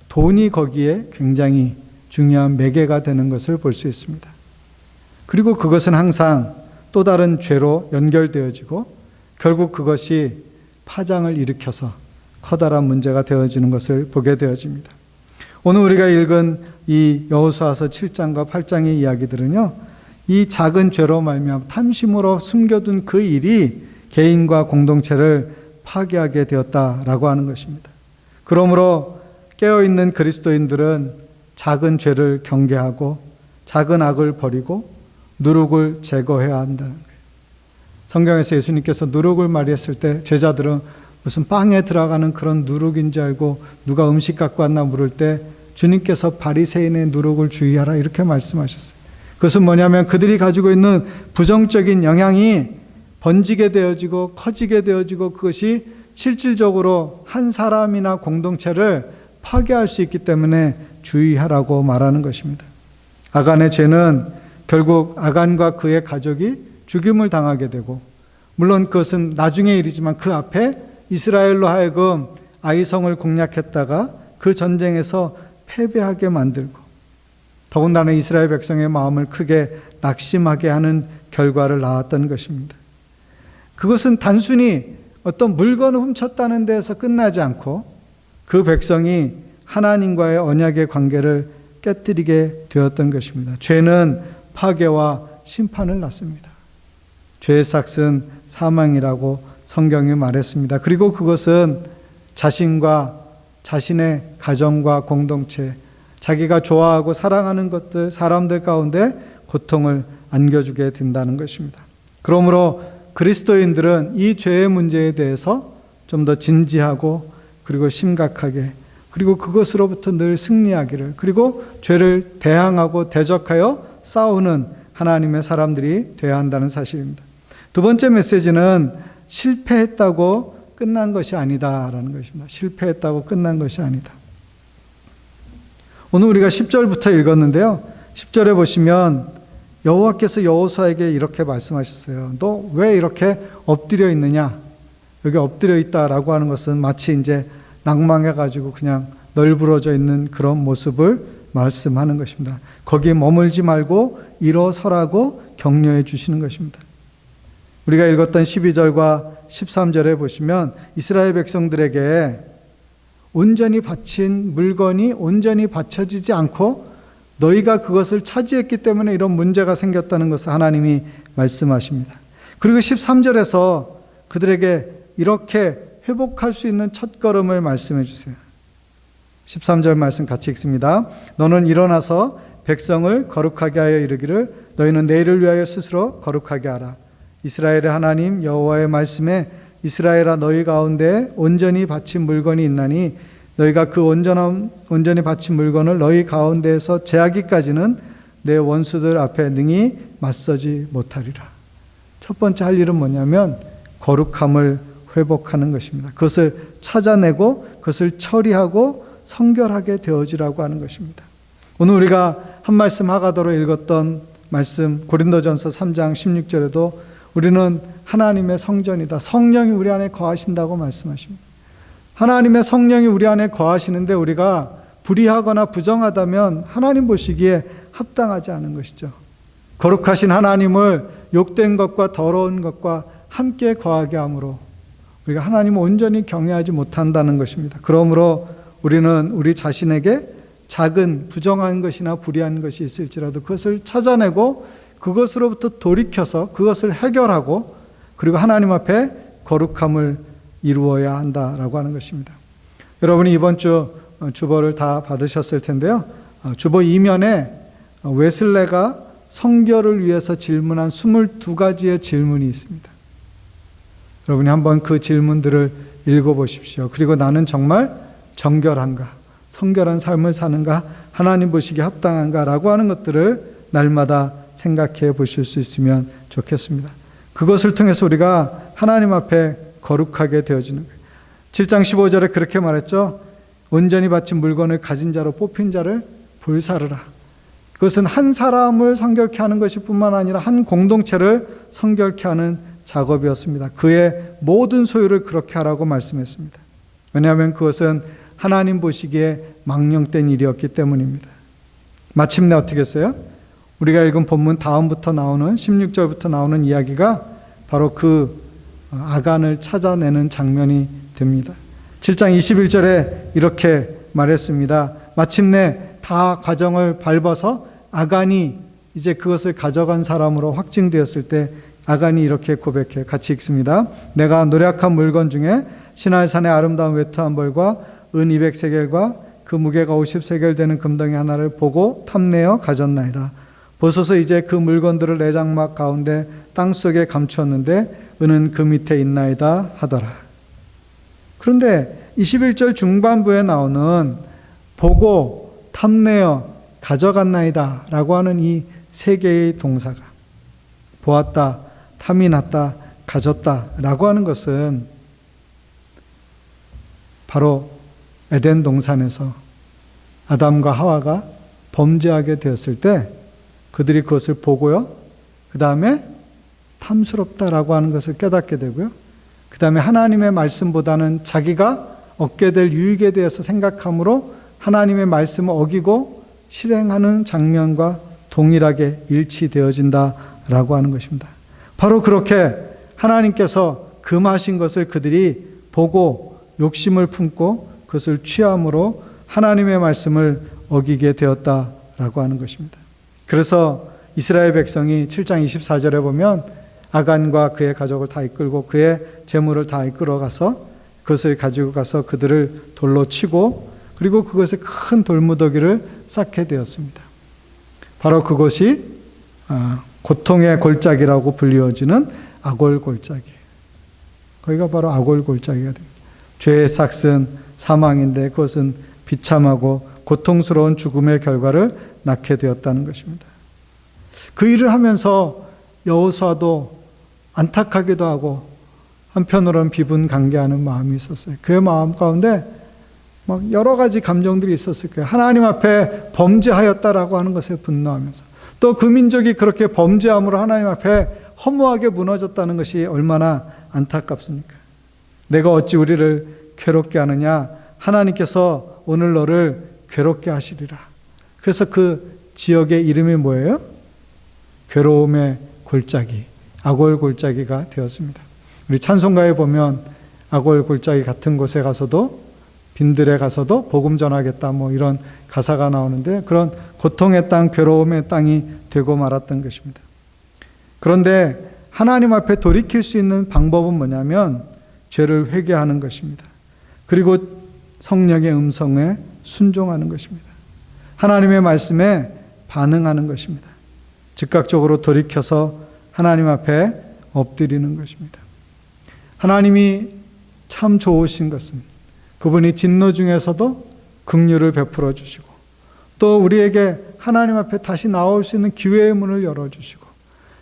S1: 돈이 거기에 굉장히 중요한 매개가 되는 것을 볼 수 있습니다. 그리고 그것은 항상 또 다른 죄로 연결되어지고 결국 그것이 파장을 일으켜서 커다란 문제가 되어지는 것을 보게 되어집니다. 오늘 우리가 읽은 이 여호수아서 7장과 8장의 이야기들은요, 이 작은 죄로 말미암아 탐심으로 숨겨둔 그 일이 개인과 공동체를 파괴하게 되었다라고 하는 것입니다. 그러므로 깨어있는 그리스도인들은 작은 죄를 경계하고 작은 악을 버리고 누룩을 제거해야 한다는 거예요. 성경에서 예수님께서 누룩을 말했을 때 제자들은 무슨 빵에 들어가는 그런 누룩인 줄 알고 누가 음식 갖고 왔나 물을 때 주님께서 바리새인의 누룩을 주의하라 이렇게 말씀하셨어요. 그것은 뭐냐면 그들이 가지고 있는 부정적인 영향이 번지게 되어지고 커지게 되어지고 그것이 실질적으로 한 사람이나 공동체를 파괴할 수 있기 때문에 주의하라고 말하는 것입니다. 아간의 죄는 결국 아간과 그의 가족이 죽임을 당하게 되고, 물론 그것은 나중의 일이지만 그 앞에 이스라엘로 하여금 아이성을 공략했다가 그 전쟁에서 패배하게 만들고 더군다나 이스라엘 백성의 마음을 크게 낙심하게 하는 결과를 낳았던 것입니다. 그것은 단순히 어떤 물건을 훔쳤다는 데에서 끝나지 않고 그 백성이 하나님과의 언약의 관계를 깨뜨리게 되었던 것입니다. 죄는 파괴와 심판을 낳습니다. 죄의 삭은 사망이라고 성경이 말했습니다. 그리고 그것은 자신과 자신의 가정과 공동체, 자기가 좋아하고 사랑하는 것들, 사람들 가운데 고통을 안겨주게 된다는 것입니다. 그러므로 그리스도인들은 이 죄의 문제에 대해서 좀 더 진지하고 그리고 심각하게 그리고 그것으로부터 늘 승리하기를, 그리고 죄를 대항하고 대적하여 싸우는 하나님의 사람들이 되어야 한다는 사실입니다. 두 번째 메시지는 실패했다고 끝난 것이 아니다라는 것입니다. 실패했다고 끝난 것이 아니다. 오늘 우리가 10절부터 읽었는데요. 10절에 보시면 여호와께서 여호수아에게 이렇게 말씀하셨어요. 너 왜 이렇게 엎드려 있느냐? 여기 엎드려 있다라고 하는 것은 마치 이제 낭망해가지고 그냥 널브러져 있는 그런 모습을 말씀하는 것입니다. 거기에 머물지 말고 일어서라고 격려해 주시는 것입니다. 우리가 읽었던 12절과 13절에 보시면 이스라엘 백성들에게 온전히 바친 물건이 온전히 받쳐지지 않고 너희가 그것을 차지했기 때문에 이런 문제가 생겼다는 것을 하나님이 말씀하십니다. 그리고 13절에서 그들에게 이렇게 회복할 수 있는 첫걸음을 말씀해 주세요. 13절 말씀 같이 읽습니다. 너는 일어나서 백성을 거룩하게 하여 이르기를 너희는 내일을 위하여 스스로 거룩하게 하라. 이스라엘의 하나님 여호와의 말씀에 이스라엘아 너희 가운데 온전히 바친 물건이 있나니 너희가 그 온전히 바친 물건을 너희 가운데에서 제하기까지는 내 원수들 앞에 능히 맞서지 못하리라. 첫 번째 할 일은 뭐냐면 거룩함을 회복하는 것입니다. 그것을 찾아내고 그것을 처리하고 성결하게 되어지라고 하는 것입니다. 오늘 우리가 한 말씀 하가도로 읽었던 말씀 고린도전서 3장 16절에도 우리는 하나님의 성전이다. 성령이 우리 안에 거하신다고 말씀하십니다. 하나님의 성령이 우리 안에 거하시는데 우리가 불의하거나 부정하다면 하나님 보시기에 합당하지 않은 것이죠. 거룩하신 하나님을 욕된 것과 더러운 것과 함께 거하게 함으로 우리가 하나님을 온전히 경외하지 못한다는 것입니다. 그러므로 우리는 우리 자신에게 작은 부정한 것이나 불의한 것이 있을지라도 그것을 찾아내고 그것으로부터 돌이켜서 그것을 해결하고 그리고 하나님 앞에 거룩함을 이루어야 한다라고 하는 것입니다. 여러분이 이번 주 주보를 다 받으셨을 텐데요. 주보 2면에 웨슬레가 성결을 위해서 질문한 22가지의 질문이 있습니다. 여러분이 한번 그 질문들을 읽어보십시오. 그리고 나는 정말 정결한가, 성결한 삶을 사는가, 하나님 보시기에 합당한가 라고 하는 것들을 날마다 생각해 보실 수 있으면 좋겠습니다. 그것을 통해서 우리가 하나님 앞에 거룩하게 되어지는 거예요. 7장 15절에 그렇게 말했죠. 온전히 바친 물건을 가진 자로 뽑힌 자를 불사르라. 그것은 한 사람을 성결케 하는 것이 뿐만 아니라 한 공동체를 성결케 하는 작업이었습니다. 그의 모든 소유를 그렇게 하라고 말씀했습니다. 왜냐하면 그것은 하나님 보시기에 망령된 일이었기 때문입니다. 마침내 어떻게 했어요? 우리가 읽은 본문 다음부터 나오는 16절부터 나오는 이야기가 바로 그 아간을 찾아내는 장면이 됩니다. 7장 21절에 이렇게 말했습니다. 마침내 다 과정을 밟아서 아간이 이제 그것을 가져간 사람으로 확증되었을 때 아간이 이렇게 고백해 같이 읽습니다. 내가 노략한 물건 중에 시날산의 아름다운 외투한 벌과 은 200세겔과 그 무게가 50세겔 되는 금덩이 하나를 보고 탐내어 가졌나이다. 보소서 이제 그 물건들을 내 장막 가운데 땅속에 감추었는데 은은 그 밑에 있나이다 하더라. 그런데 21절 중반부에 나오는 보고 탐내어 가져갔나이다 라고 하는 이 세 개의 동사가 보았다, 탐이 났다, 가졌다 라고 하는 것은 바로 에덴 동산에서 아담과 하와가 범죄하게 되었을 때 그들이 그것을 보고요. 그 다음에 탐스럽다라고 하는 것을 깨닫게 되고요. 그 다음에 하나님의 말씀보다는 자기가 얻게 될 유익에 대해서 생각함으로 하나님의 말씀을 어기고 실행하는 장면과 동일하게 일치되어진다라고 하는 것입니다. 바로 그렇게 하나님께서 금하신 것을 그들이 보고 욕심을 품고 그것을 취함으로 하나님의 말씀을 어기게 되었다라고 하는 것입니다. 그래서 이스라엘 백성이 7장 24절에 보면 아간과 그의 가족을 다 이끌고 그의 재물을 다 이끌어 가서 그것을 가지고 가서 그들을 돌로 치고 그리고 그것에 큰 돌무더기를 쌓게 되었습니다. 바로 그것이 고통의 골짜기라고 불리워지는 아골 골짜기. 거기가 바로 아골 골짜기가 됩니다. 죄의 삭은 사망인데 그것은 비참하고 고통스러운 죽음의 결과를 낳게 되었다는 것입니다. 그 일을 하면서 여호수아도 안타깝기도 하고 한편으로는 비분간개하는 마음이 있었어요. 그의 마음 가운데 막 여러 가지 감정들이 있었을 거예요. 하나님 앞에 범죄하였다라고 하는 것에 분노하면서 또 그 민족이 그렇게 범죄함으로 하나님 앞에 허무하게 무너졌다는 것이 얼마나 안타깝습니까? 내가 어찌 우리를 괴롭게 하느냐? 하나님께서 오늘 너를 괴롭게 하시리라. 그래서 그 지역의 이름이 뭐예요? 괴로움의 골짜기, 아골 골짜기가 되었습니다. 우리 찬송가에 보면 아골 골짜기 같은 곳에 가서도 빈들에 가서도 복음 전하겠다 뭐 이런 가사가 나오는데 그런 고통의 땅, 괴로움의 땅이 되고 말았던 것입니다. 그런데 하나님 앞에 돌이킬 수 있는 방법은 뭐냐면 죄를 회개하는 것입니다. 그리고 성령의 음성에 순종하는 것입니다. 하나님의 말씀에 반응하는 것입니다. 즉각적으로 돌이켜서 하나님 앞에 엎드리는 것입니다. 하나님이 참 좋으신 것은 그분이 진노 중에서도 긍휼을 베풀어 주시고 또 우리에게 하나님 앞에 다시 나올 수 있는 기회의 문을 열어주시고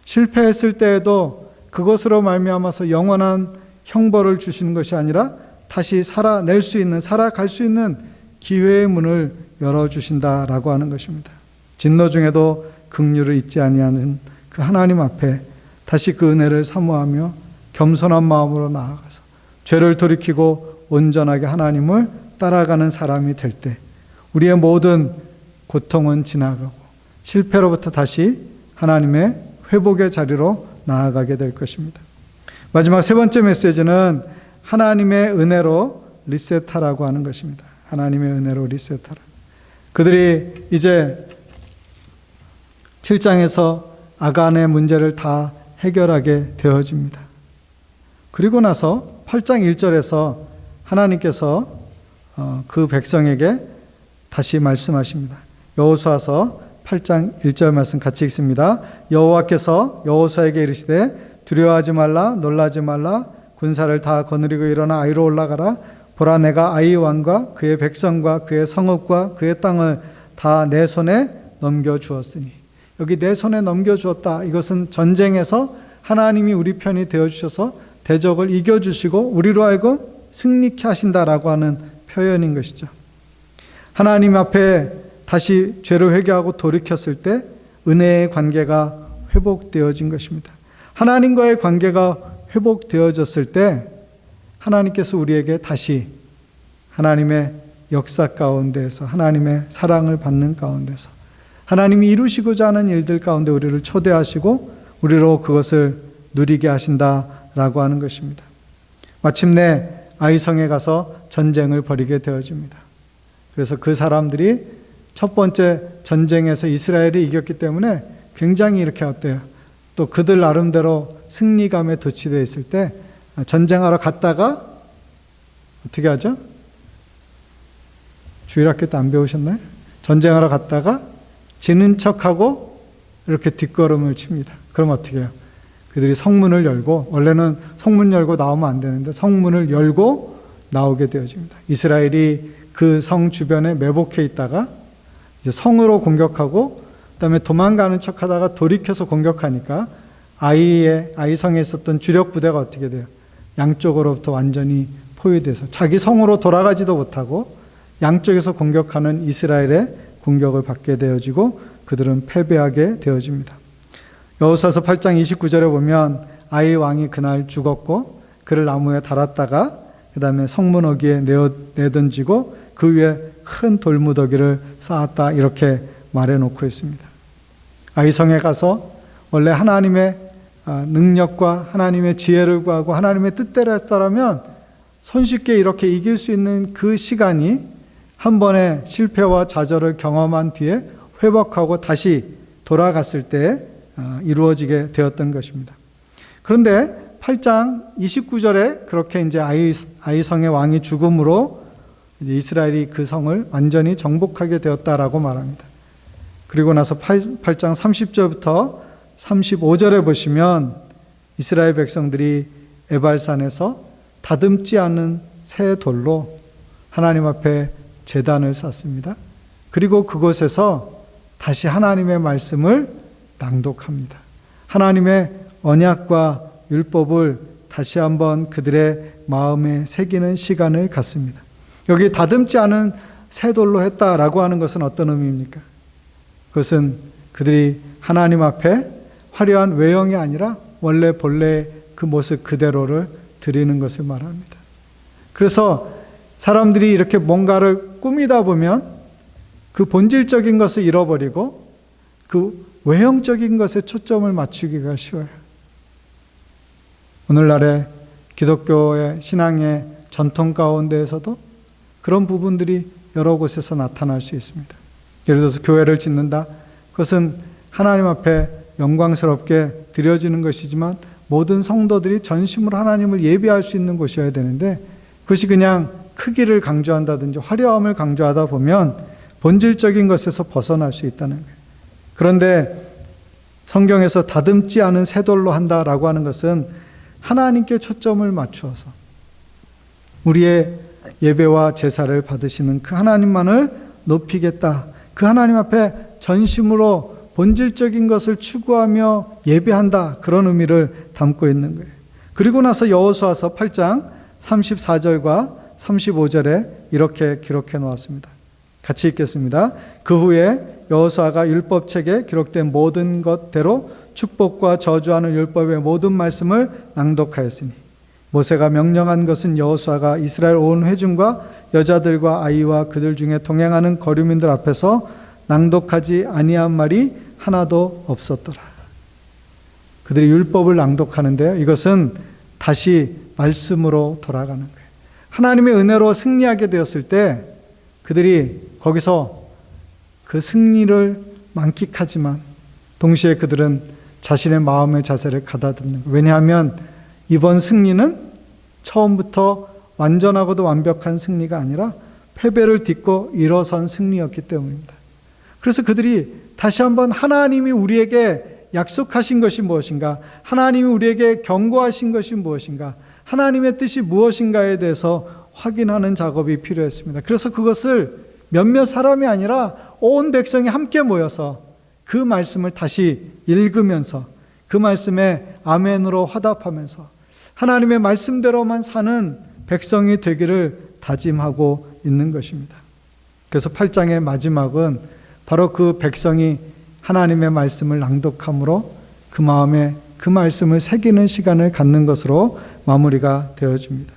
S1: 실패했을 때에도 그것으로 말미암아서 영원한 형벌을 주시는 것이 아니라 다시 살아낼 수 있는, 살아갈 수 있는 기회의 문을 열어주신다라고 하는 것입니다. 진노 중에도 긍휼을 잊지 아니하는 그 하나님 앞에 다시 그 은혜를 사모하며 겸손한 마음으로 나아가서 죄를 돌이키고 온전하게 하나님을 따라가는 사람이 될 때 우리의 모든 고통은 지나가고 실패로부터 다시 하나님의 회복의 자리로 나아가게 될 것입니다. 마지막 세 번째 메시지는 하나님의 은혜로 리셋하라고 하는 것입니다. 하나님의 은혜로 리셋하라. 그들이 이제 7장에서 아간의 문제를 다 해결하게 되어집니다. 그리고 나서 8장 1절에서 하나님께서 그 백성에게 다시 말씀하십니다. 여호수아서 8장 1절 말씀 같이 읽습니다. 여호와께서 여호수아에게 이르시되 두려워하지 말라 놀라지 말라 군사를 다 거느리고 일어나 아이로 올라가라. 보라 내가 아이 왕과 그의 백성과 그의 성읍과 그의 땅을 다 내 손에 넘겨주었으니. 여기 내 손에 넘겨주었다. 이것은 전쟁에서 하나님이 우리 편이 되어주셔서 대적을 이겨주시고 우리로 하여금 승리케 하신다라고 하는 표현인 것이죠. 하나님 앞에 다시 죄를 회개하고 돌이켰을 때 은혜의 관계가 회복되어진 것입니다. 하나님과의 관계가 회복되어졌을 때 하나님께서 우리에게 다시 하나님의 역사 가운데에서 하나님의 사랑을 받는 가운데서 하나님이 이루시고자 하는 일들 가운데 우리를 초대하시고 우리로 그것을 누리게 하신다라고 하는 것입니다. 마침내 아이성에 가서 전쟁을 벌이게 되어집니다. 그래서 그 사람들이 첫 번째 전쟁에서 이스라엘이 이겼기 때문에 굉장히 이렇게 어때요? 또 그들 나름대로 승리감에 도취되어 있을 때 전쟁하러 갔다가 어떻게 하죠? 주일학교 때 안 배우셨나요? 전쟁하러 갔다가 지는 척하고 이렇게 뒷걸음을 칩니다. 그럼 어떻게 해요? 그들이 성문을 열고, 원래는 성문 열고 나오면 안 되는데 성문을 열고 나오게 되어집니다. 이스라엘이 그 성 주변에 매복해 있다가 이제 성으로 공격하고 그다음에 도망가는 척하다가 돌이켜서 공격하니까 아이성에 있었던 주력 부대가 어떻게 돼요? 양쪽으로부터 완전히 포위돼서 자기 성으로 돌아가지도 못하고 양쪽에서 공격하는 이스라엘의 공격을 받게 되어지고 그들은 패배하게 되어집니다. 여호수아서 8장 29절에 보면 아이 왕이 그날 죽었고 그를 나무에 달았다가 그 다음에 성문 어귀에 내던지고 그 위에 큰 돌무더기를 쌓았다 이렇게 말해놓고 있습니다. 아이성에 가서 원래 하나님의 능력과 하나님의 지혜를 구하고 하나님의 뜻대로 했더라면 손쉽게 이렇게 이길 수 있는 그 시간이 한 번의 실패와 좌절을 경험한 뒤에 회복하고 다시 돌아갔을 때 이루어지게 되었던 것입니다. 그런데 8장 29절에 그렇게 이제 아이성의 왕이 죽음으로 이제 이스라엘이 그 성을 완전히 정복하게 되었다라고 말합니다. 그리고 나서 8장 30절부터 35절에 보시면 이스라엘 백성들이 에발산에서 다듬지 않은 새 돌로 하나님 앞에 제단을 쌓습니다. 그리고 그곳에서 다시 하나님의 말씀을 낭독합니다. 하나님의 언약과 율법을 다시 한번 그들의 마음에 새기는 시간을 갖습니다. 여기 다듬지 않은 새 돌로 했다라고 하는 것은 어떤 의미입니까? 그것은 그들이 하나님 앞에 화려한 외형이 아니라 원래 본래 그 모습 그대로를 드리는 것을 말합니다. 그래서 사람들이 이렇게 뭔가를 꾸미다 보면 그 본질적인 것을 잃어버리고 그 외형적인 것에 초점을 맞추기가 쉬워요. 오늘날의 기독교의 신앙의 전통 가운데에서도 그런 부분들이 여러 곳에서 나타날 수 있습니다. 예를 들어서 교회를 짓는다. 그것은 하나님 앞에 영광스럽게 드려지는 것이지만 모든 성도들이 전심으로 하나님을 예배할 수 있는 곳이어야 되는데 그것이 그냥 크기를 강조한다든지 화려함을 강조하다 보면 본질적인 것에서 벗어날 수 있다는 거예요. 그런데 성경에서 다듬지 않은 새 돌로 한다라고 하는 것은 하나님께 초점을 맞추어서 우리의 예배와 제사를 받으시는 그 하나님만을 높이겠다. 그 하나님 앞에 전심으로 본질적인 것을 추구하며 예배한다. 그런 의미를 담고 있는 거예요. 그리고 나서 여호수아서 8장 34절과 35절에 이렇게 기록해 놓았습니다. 같이 읽겠습니다. 그 후에 여호수아가 율법책에 기록된 모든 것대로 축복과 저주하는 율법의 모든 말씀을 낭독하였으니 모세가 명령한 것은 여호수아가 이스라엘 온 회중과 여자들과 아이와 그들 중에 동행하는 거류민들 앞에서 낭독하지 아니한 말이 하나도 없었더라. 그들이 율법을 낭독하는데요. 이것은 다시 말씀으로 돌아가는 거예요. 하나님의 은혜로 승리하게 되었을 때 그들이 거기서 그 승리를 만끽하지만 동시에 그들은 자신의 마음의 자세를 가다듬는 거예요. 왜냐하면 이번 승리는 처음부터 완전하고도 완벽한 승리가 아니라 패배를 딛고 일어선 승리였기 때문입니다. 그래서 그들이 다시 한번 하나님이 우리에게 약속하신 것이 무엇인가, 하나님이 우리에게 경고하신 것이 무엇인가, 하나님의 뜻이 무엇인가에 대해서 확인하는 작업이 필요했습니다. 그래서 그것을 몇몇 사람이 아니라 온 백성이 함께 모여서 그 말씀을 다시 읽으면서 그 말씀에 아멘으로 화답하면서 하나님의 말씀대로만 사는 백성이 되기를 다짐하고 있는 것입니다. 그래서 8장의 마지막은 바로 그 백성이 하나님의 말씀을 낭독함으로 그 마음에 그 말씀을 새기는 시간을 갖는 것으로 마무리가 되어집니다.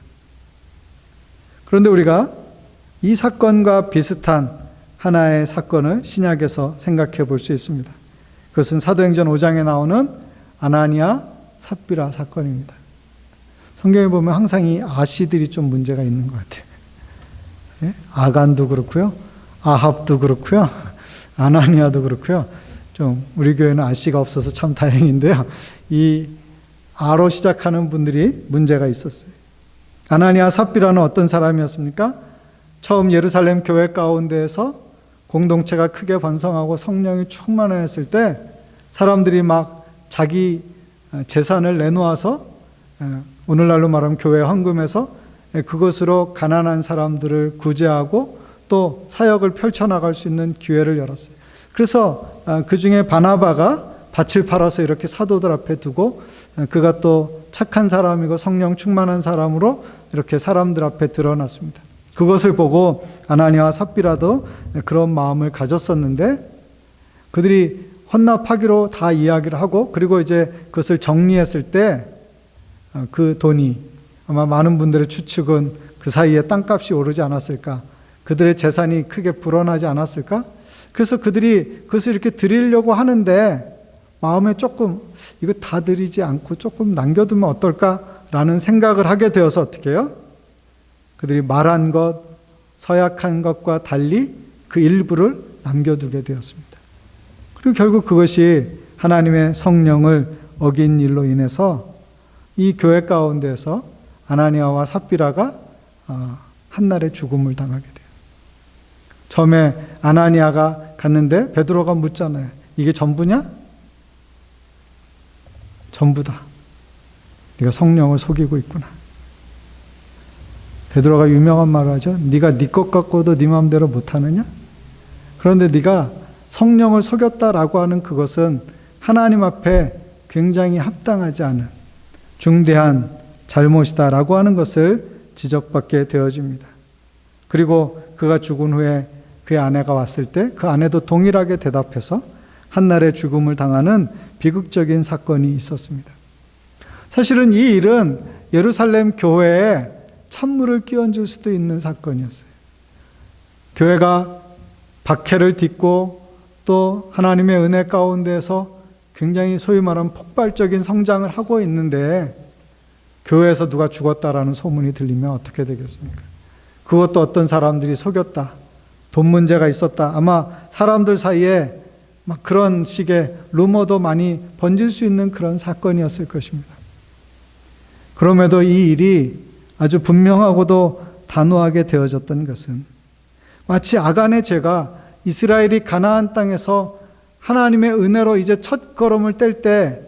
S1: 그런데 우리가 이 사건과 비슷한 하나의 사건을 신약에서 생각해 볼 수 있습니다. 그것은 사도행전 5장에 나오는 아나니아 삽비라 사건입니다. 성경에 보면 항상 이 아씨들이 좀 문제가 있는 것 같아요. 예? 아간도 그렇고요, 아합도 그렇고요, 아나니아도 그렇고요. 좀 우리 교회는 아씨가 없어서 참 다행인데요. 이 아로 시작하는 분들이 문제가 있었어요. 아나니아 삽비라는 어떤 사람이었습니까? 처음 예루살렘 교회 가운데에서 공동체가 크게 번성하고 성령이 충만했을 때 사람들이 막 자기 재산을 내놓아서 오늘날로 말하면 교회 헌금해서 그것으로 가난한 사람들을 구제하고 또 사역을 펼쳐나갈 수 있는 기회를 열었어요. 그래서 그 중에 바나바가 밭을 팔아서 이렇게 사도들 앞에 두고 그가 또 착한 사람이고 성령 충만한 사람으로 이렇게 사람들 앞에 드러났습니다. 그것을 보고 아나니아와 삽비라도 그런 마음을 가졌었는데 그들이 헌납하기로 다 이야기를 하고 그리고 이제 그것을 정리했을 때 그 돈이 아마 많은 분들의 추측은 그 사이에 땅값이 오르지 않았을까, 그들의 재산이 크게 불어나지 않았을까. 그래서 그들이 그것을 이렇게 드리려고 하는데 마음에 조금 이거 다 드리지 않고 조금 남겨두면 어떨까라는 생각을 하게 되어서 어떻게 해요? 그들이 말한 것, 서약한 것과 달리 그 일부를 남겨두게 되었습니다. 그리고 결국 그것이 하나님의 성령을 어긴 일로 인해서 이 교회 가운데서 아나니아와 삽비라가 한날의 죽음을 당하게 돼요. 처음에 아나니아가 갔는데 베드로가 묻잖아요. 이게 전부냐? 전부다. 네가 성령을 속이고 있구나. 베드로가 유명한 말을 하죠. 네가 네 것 갖고도 네 마음대로 못하느냐? 그런데 네가 성령을 속였다라고 하는 그것은 하나님 앞에 굉장히 합당하지 않은 중대한 잘못이다라고 하는 것을 지적받게 되어집니다. 그리고 그가 죽은 후에 그의 아내가 왔을 때 그 아내도 동일하게 대답해서 한날의 죽음을 당하는 비극적인 사건이 있었습니다. 사실은 이 일은 예루살렘 교회에 찬물을 끼얹을 수도 있는 사건이었어요. 교회가 박해를 딛고 또 하나님의 은혜 가운데서 굉장히 소위 말하면 폭발적인 성장을 하고 있는데 교회에서 누가 죽었다라는 소문이 들리면 어떻게 되겠습니까? 그것도 어떤 사람들이 속였다, 돈 문제가 있었다, 아마 사람들 사이에 막 그런 식의 루머도 많이 번질 수 있는 그런 사건이었을 것입니다. 그럼에도 이 일이 아주 분명하고도 단호하게 되어졌던 것은 마치 아간의 죄가 이스라엘이 가나안 땅에서 하나님의 은혜로 이제 첫 걸음을 뗄 때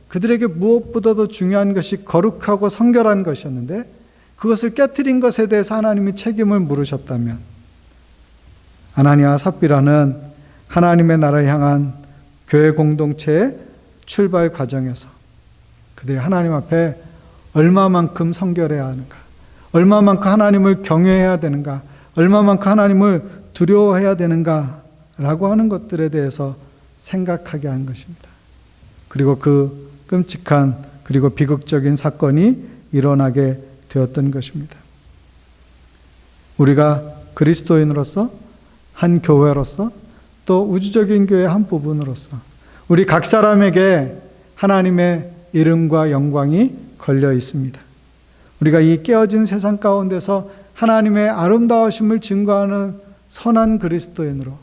S1: 그들에게 무엇보다도 중요한 것이 거룩하고 성결한 것이었는데 그것을 깨트린 것에 대해서 하나님이 책임을 물으셨다면 아나니아와 삽비라는 하나님의 나라를 향한 교회 공동체의 출발 과정에서 그들이 하나님 앞에 얼마만큼 성결해야 하는가, 얼마만큼 하나님을 경외해야 되는가, 얼마만큼 하나님을 두려워해야 되는가라고 하는 것들에 대해서 생각하게 한 것입니다. 그리고 그 끔찍한 그리고 비극적인 사건이 일어나게 되었던 것입니다. 우리가 그리스도인으로서 한 교회로서 또 우주적인 교회의 한 부분으로서 우리 각 사람에게 하나님의 이름과 영광이 걸려 있습니다. 우리가 이 깨어진 세상 가운데서 하나님의 아름다우심을 증거하는 선한 그리스도인으로,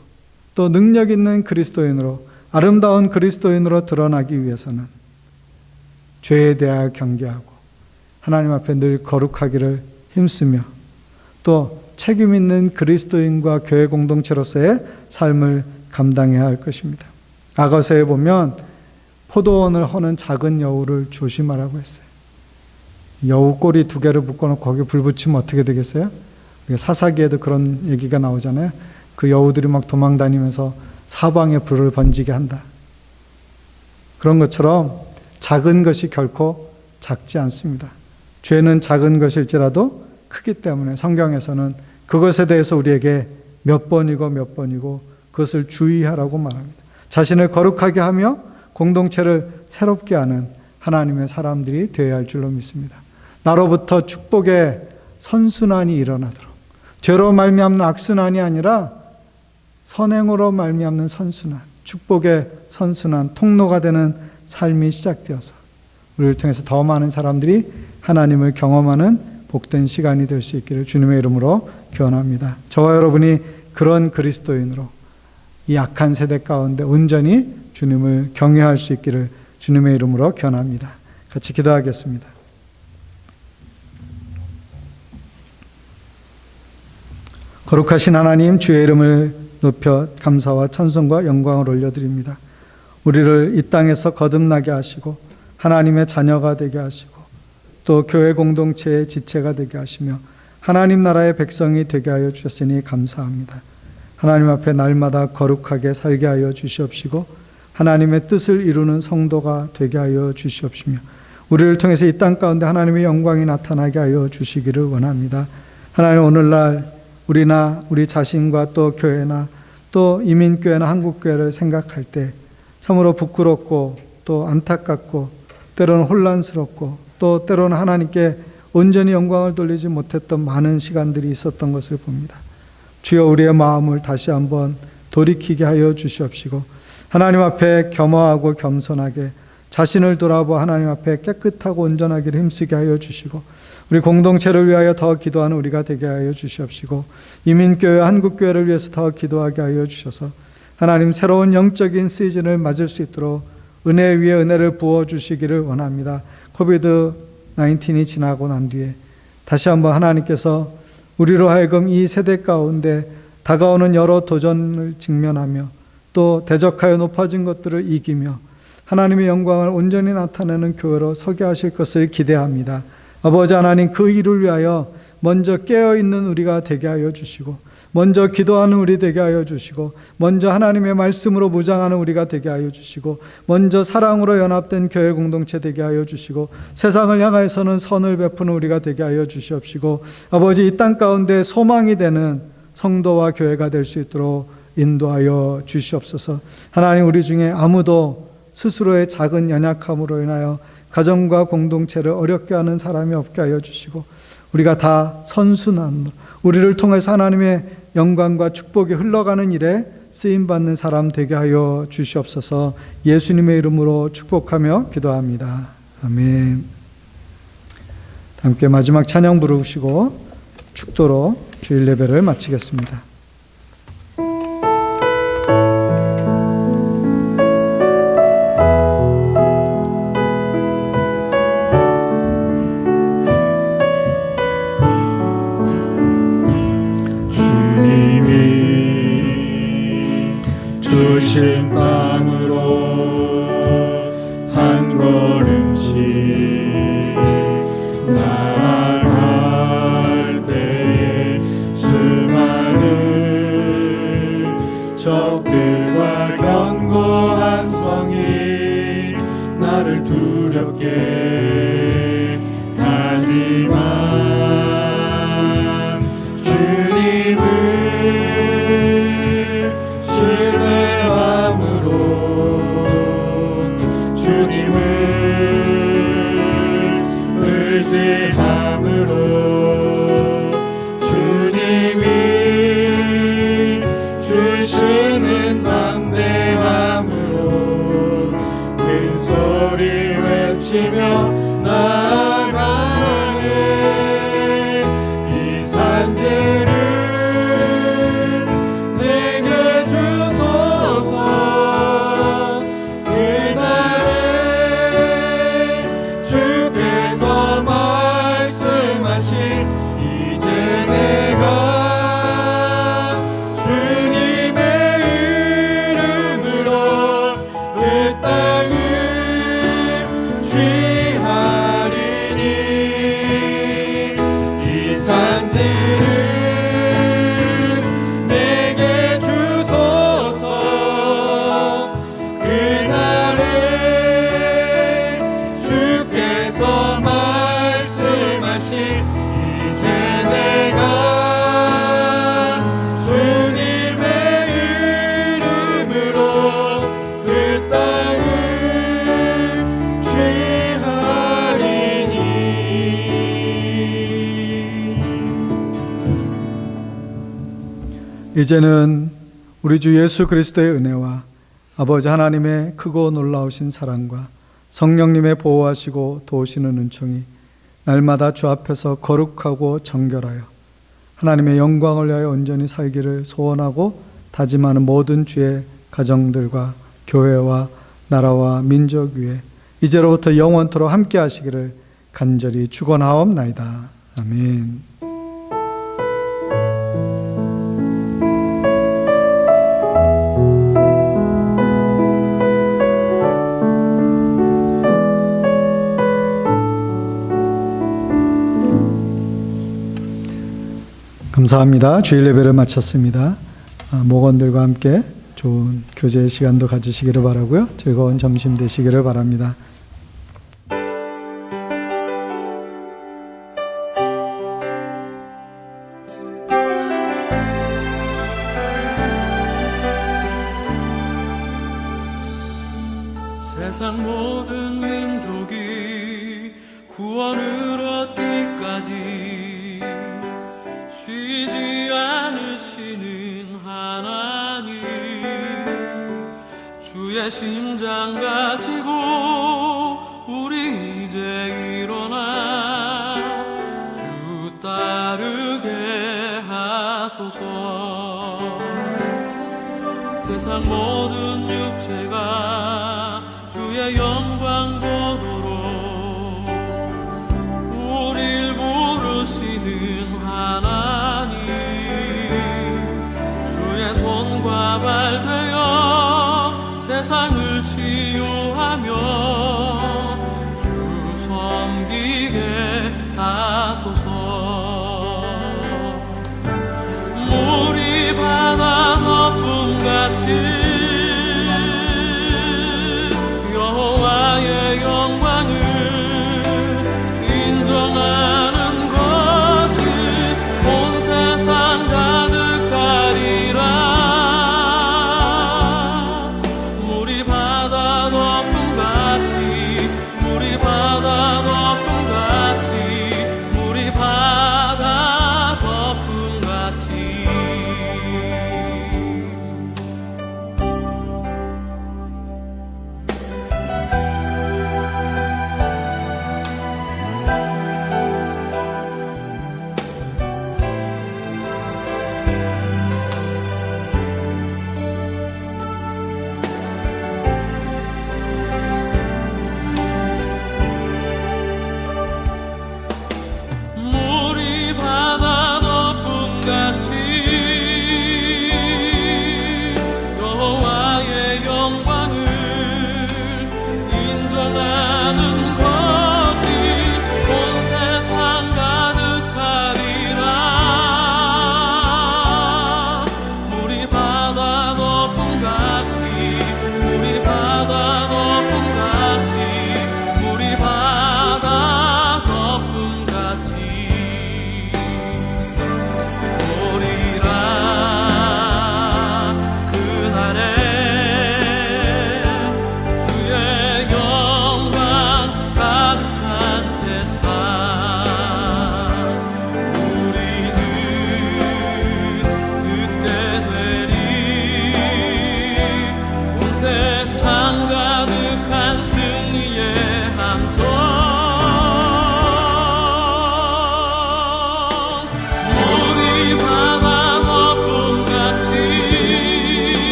S1: 또 능력 있는 그리스도인으로, 아름다운 그리스도인으로 드러나기 위해서는 죄에 대하여 경계하고 하나님 앞에 늘 거룩하기를 힘쓰며 또 책임 있는 그리스도인과 교회 공동체로서의 삶을 감당해야 할 것입니다. 아가서에 보면 포도원을 허는 작은 여우를 조심하라고 했어요. 여우 꼬리 2개를 묶어놓고 거기에 불 붙이면 어떻게 되겠어요? 사사기에도 그런 얘기가 나오잖아요. 그 여우들이 막 도망다니면서 사방에 불을 번지게 한다. 그런 것처럼 작은 것이 결코 작지 않습니다. 죄는 작은 것일지라도 크기 때문에 성경에서는 그것에 대해서 우리에게 몇 번이고 그것을 주의하라고 말합니다. 자신을 거룩하게 하며 공동체를 새롭게 하는 하나님의 사람들이 되어야 할 줄로 믿습니다. 나로부터 축복의 선순환이 일어나도록, 죄로 말미암는 악순환이 아니라 선행으로 말미암는 선순환, 축복의 선순환, 통로가 되는 삶이 시작되어서 우리를 통해서 더 많은 사람들이 하나님을 경험하는 복된 시간이 될 수 있기를 주님의 이름으로 기원합니다. 저와 여러분이 그런 그리스도인으로 이 악한 세대 가운데 온전히 주님을 경외할 수 있기를 주님의 이름으로 기원합니다. 같이 기도하겠습니다. 거룩하신 하나님, 주의 이름을 높여 감사와 찬송과 영광을 올려드립니다. 우리를 이 땅에서 거듭나게 하시고 하나님의 자녀가 되게 하시고 또 교회 공동체의 지체가 되게 하시며 하나님 나라의 백성이 되게 하여 주셨으니 감사합니다. 하나님 앞에 날마다 거룩하게 살게 하여 주시옵시고 하나님의 뜻을 이루는 성도가 되게 하여 주시옵시며 우리를 통해서 이 땅 가운데 하나님의 영광이 나타나게 하여 주시기를 원합니다. 하나님, 오늘날 우리나 우리 자신과 또 교회나 또 이민교회나 한국교회를 생각할 때 참으로 부끄럽고 또 안타깝고 때로는 혼란스럽고 또 때로는 하나님께 온전히 영광을 돌리지 못했던 많은 시간들이 있었던 것을 봅니다. 주여, 우리의 마음을 다시 한번 돌이키게 하여 주시옵시고 하나님 앞에 겸허하고 겸손하게 자신을 돌아보아 하나님 앞에 깨끗하고 온전하기를 힘쓰게 하여 주시고 우리 공동체를 위하여 더 기도하는 우리가 되게 하여 주시옵시고 이민교회 한국교회를 위해서 더 기도하게 하여 주셔서 하나님 새로운 영적인 시즌을 맞을 수 있도록 은혜 위에 은혜를 부어주시기를 원합니다. 코비드-19이 지나고 난 뒤에 다시 한번 하나님께서 우리로 하여금 이 세대 가운데 다가오는 여러 도전을 직면하며 또 대적하여 높아진 것들을 이기며 하나님의 영광을 온전히 나타내는 교회로 서게 하실 것을 기대합니다. 아버지 하나님, 그 일을 위하여 먼저 깨어있는 우리가 되게 하여 주시고 먼저 기도하는 우리 되게 하여 주시고 먼저 하나님의 말씀으로 무장하는 우리가 되게 하여 주시고 먼저 사랑으로 연합된 교회 공동체 되게 하여 주시고 세상을 향하여서는 선을 베푸는 우리가 되게 하여 주시옵시고 아버지, 이 땅 가운데 소망이 되는 성도와 교회가 될 수 있도록 인도하여 주시옵소서. 하나님, 우리 중에 아무도 스스로의 작은 연약함으로 인하여 가정과 공동체를 어렵게 하는 사람이 없게 하여 주시고 우리가 다 선순환, 우리를 통해서 하나님의 영광과 축복이 흘러가는 일에 쓰임받는 사람 되게 하여 주시옵소서. 예수님의 이름으로 축복하며 기도합니다. 아멘. 함께 마지막 찬양 부르시고 축도로 주일 예배를 마치겠습니다.
S2: 주신 땅으로 한 걸음씩 나아갈 때에 수많은 적들과 견고한 성이 나를 두렵게 하지만 주님을 의지함으로 주님이 주시는 담대함으로 큰 소리 외치 산들을 내게 주소서. 그날에 주께서 말씀하신 이제 내가 주님의 이름으로 그 땅을 취하리니 이 산들을 내게 주소서. 그날에 주께서 말씀하신 이제 내가 주님의 이름으로 그 땅을 취하리니.
S1: 이제는 우리 주 예수 그리스도의 은혜와 아버지 하나님의 크고 놀라우신 사랑과 성령님의 보호하시고 도우시는 은총이 날마다 주 앞에서 거룩하고 정결하여 하나님의 영광을 위하여 온전히 살기를 소원하고 다짐하는 모든 주의 가정들과 교회와 나라와 민족 위에 이제로부터 영원토록 함께 하시기를 간절히 축원하옵나이다. 아멘. 감사합니다. 주일 예배를 마쳤습니다. 목원들과 함께 좋은 교제 시간도 가지시기를 바라고요. 즐거운 점심 되시기를 바랍니다.
S2: 세상 모든 민족이 구원을 얻기까지 쉬지 않으시는 하나님, 주의 심장 가지고 우리 이제 일어나 주 따르게 하소서. 세상 모든 육체가 주의 영광 보도록 우릴 부르시는 하나님, 주의 손과 발 되어 세상을 치유하며 주 섬기게 하소서. 물이 바다 덮음같이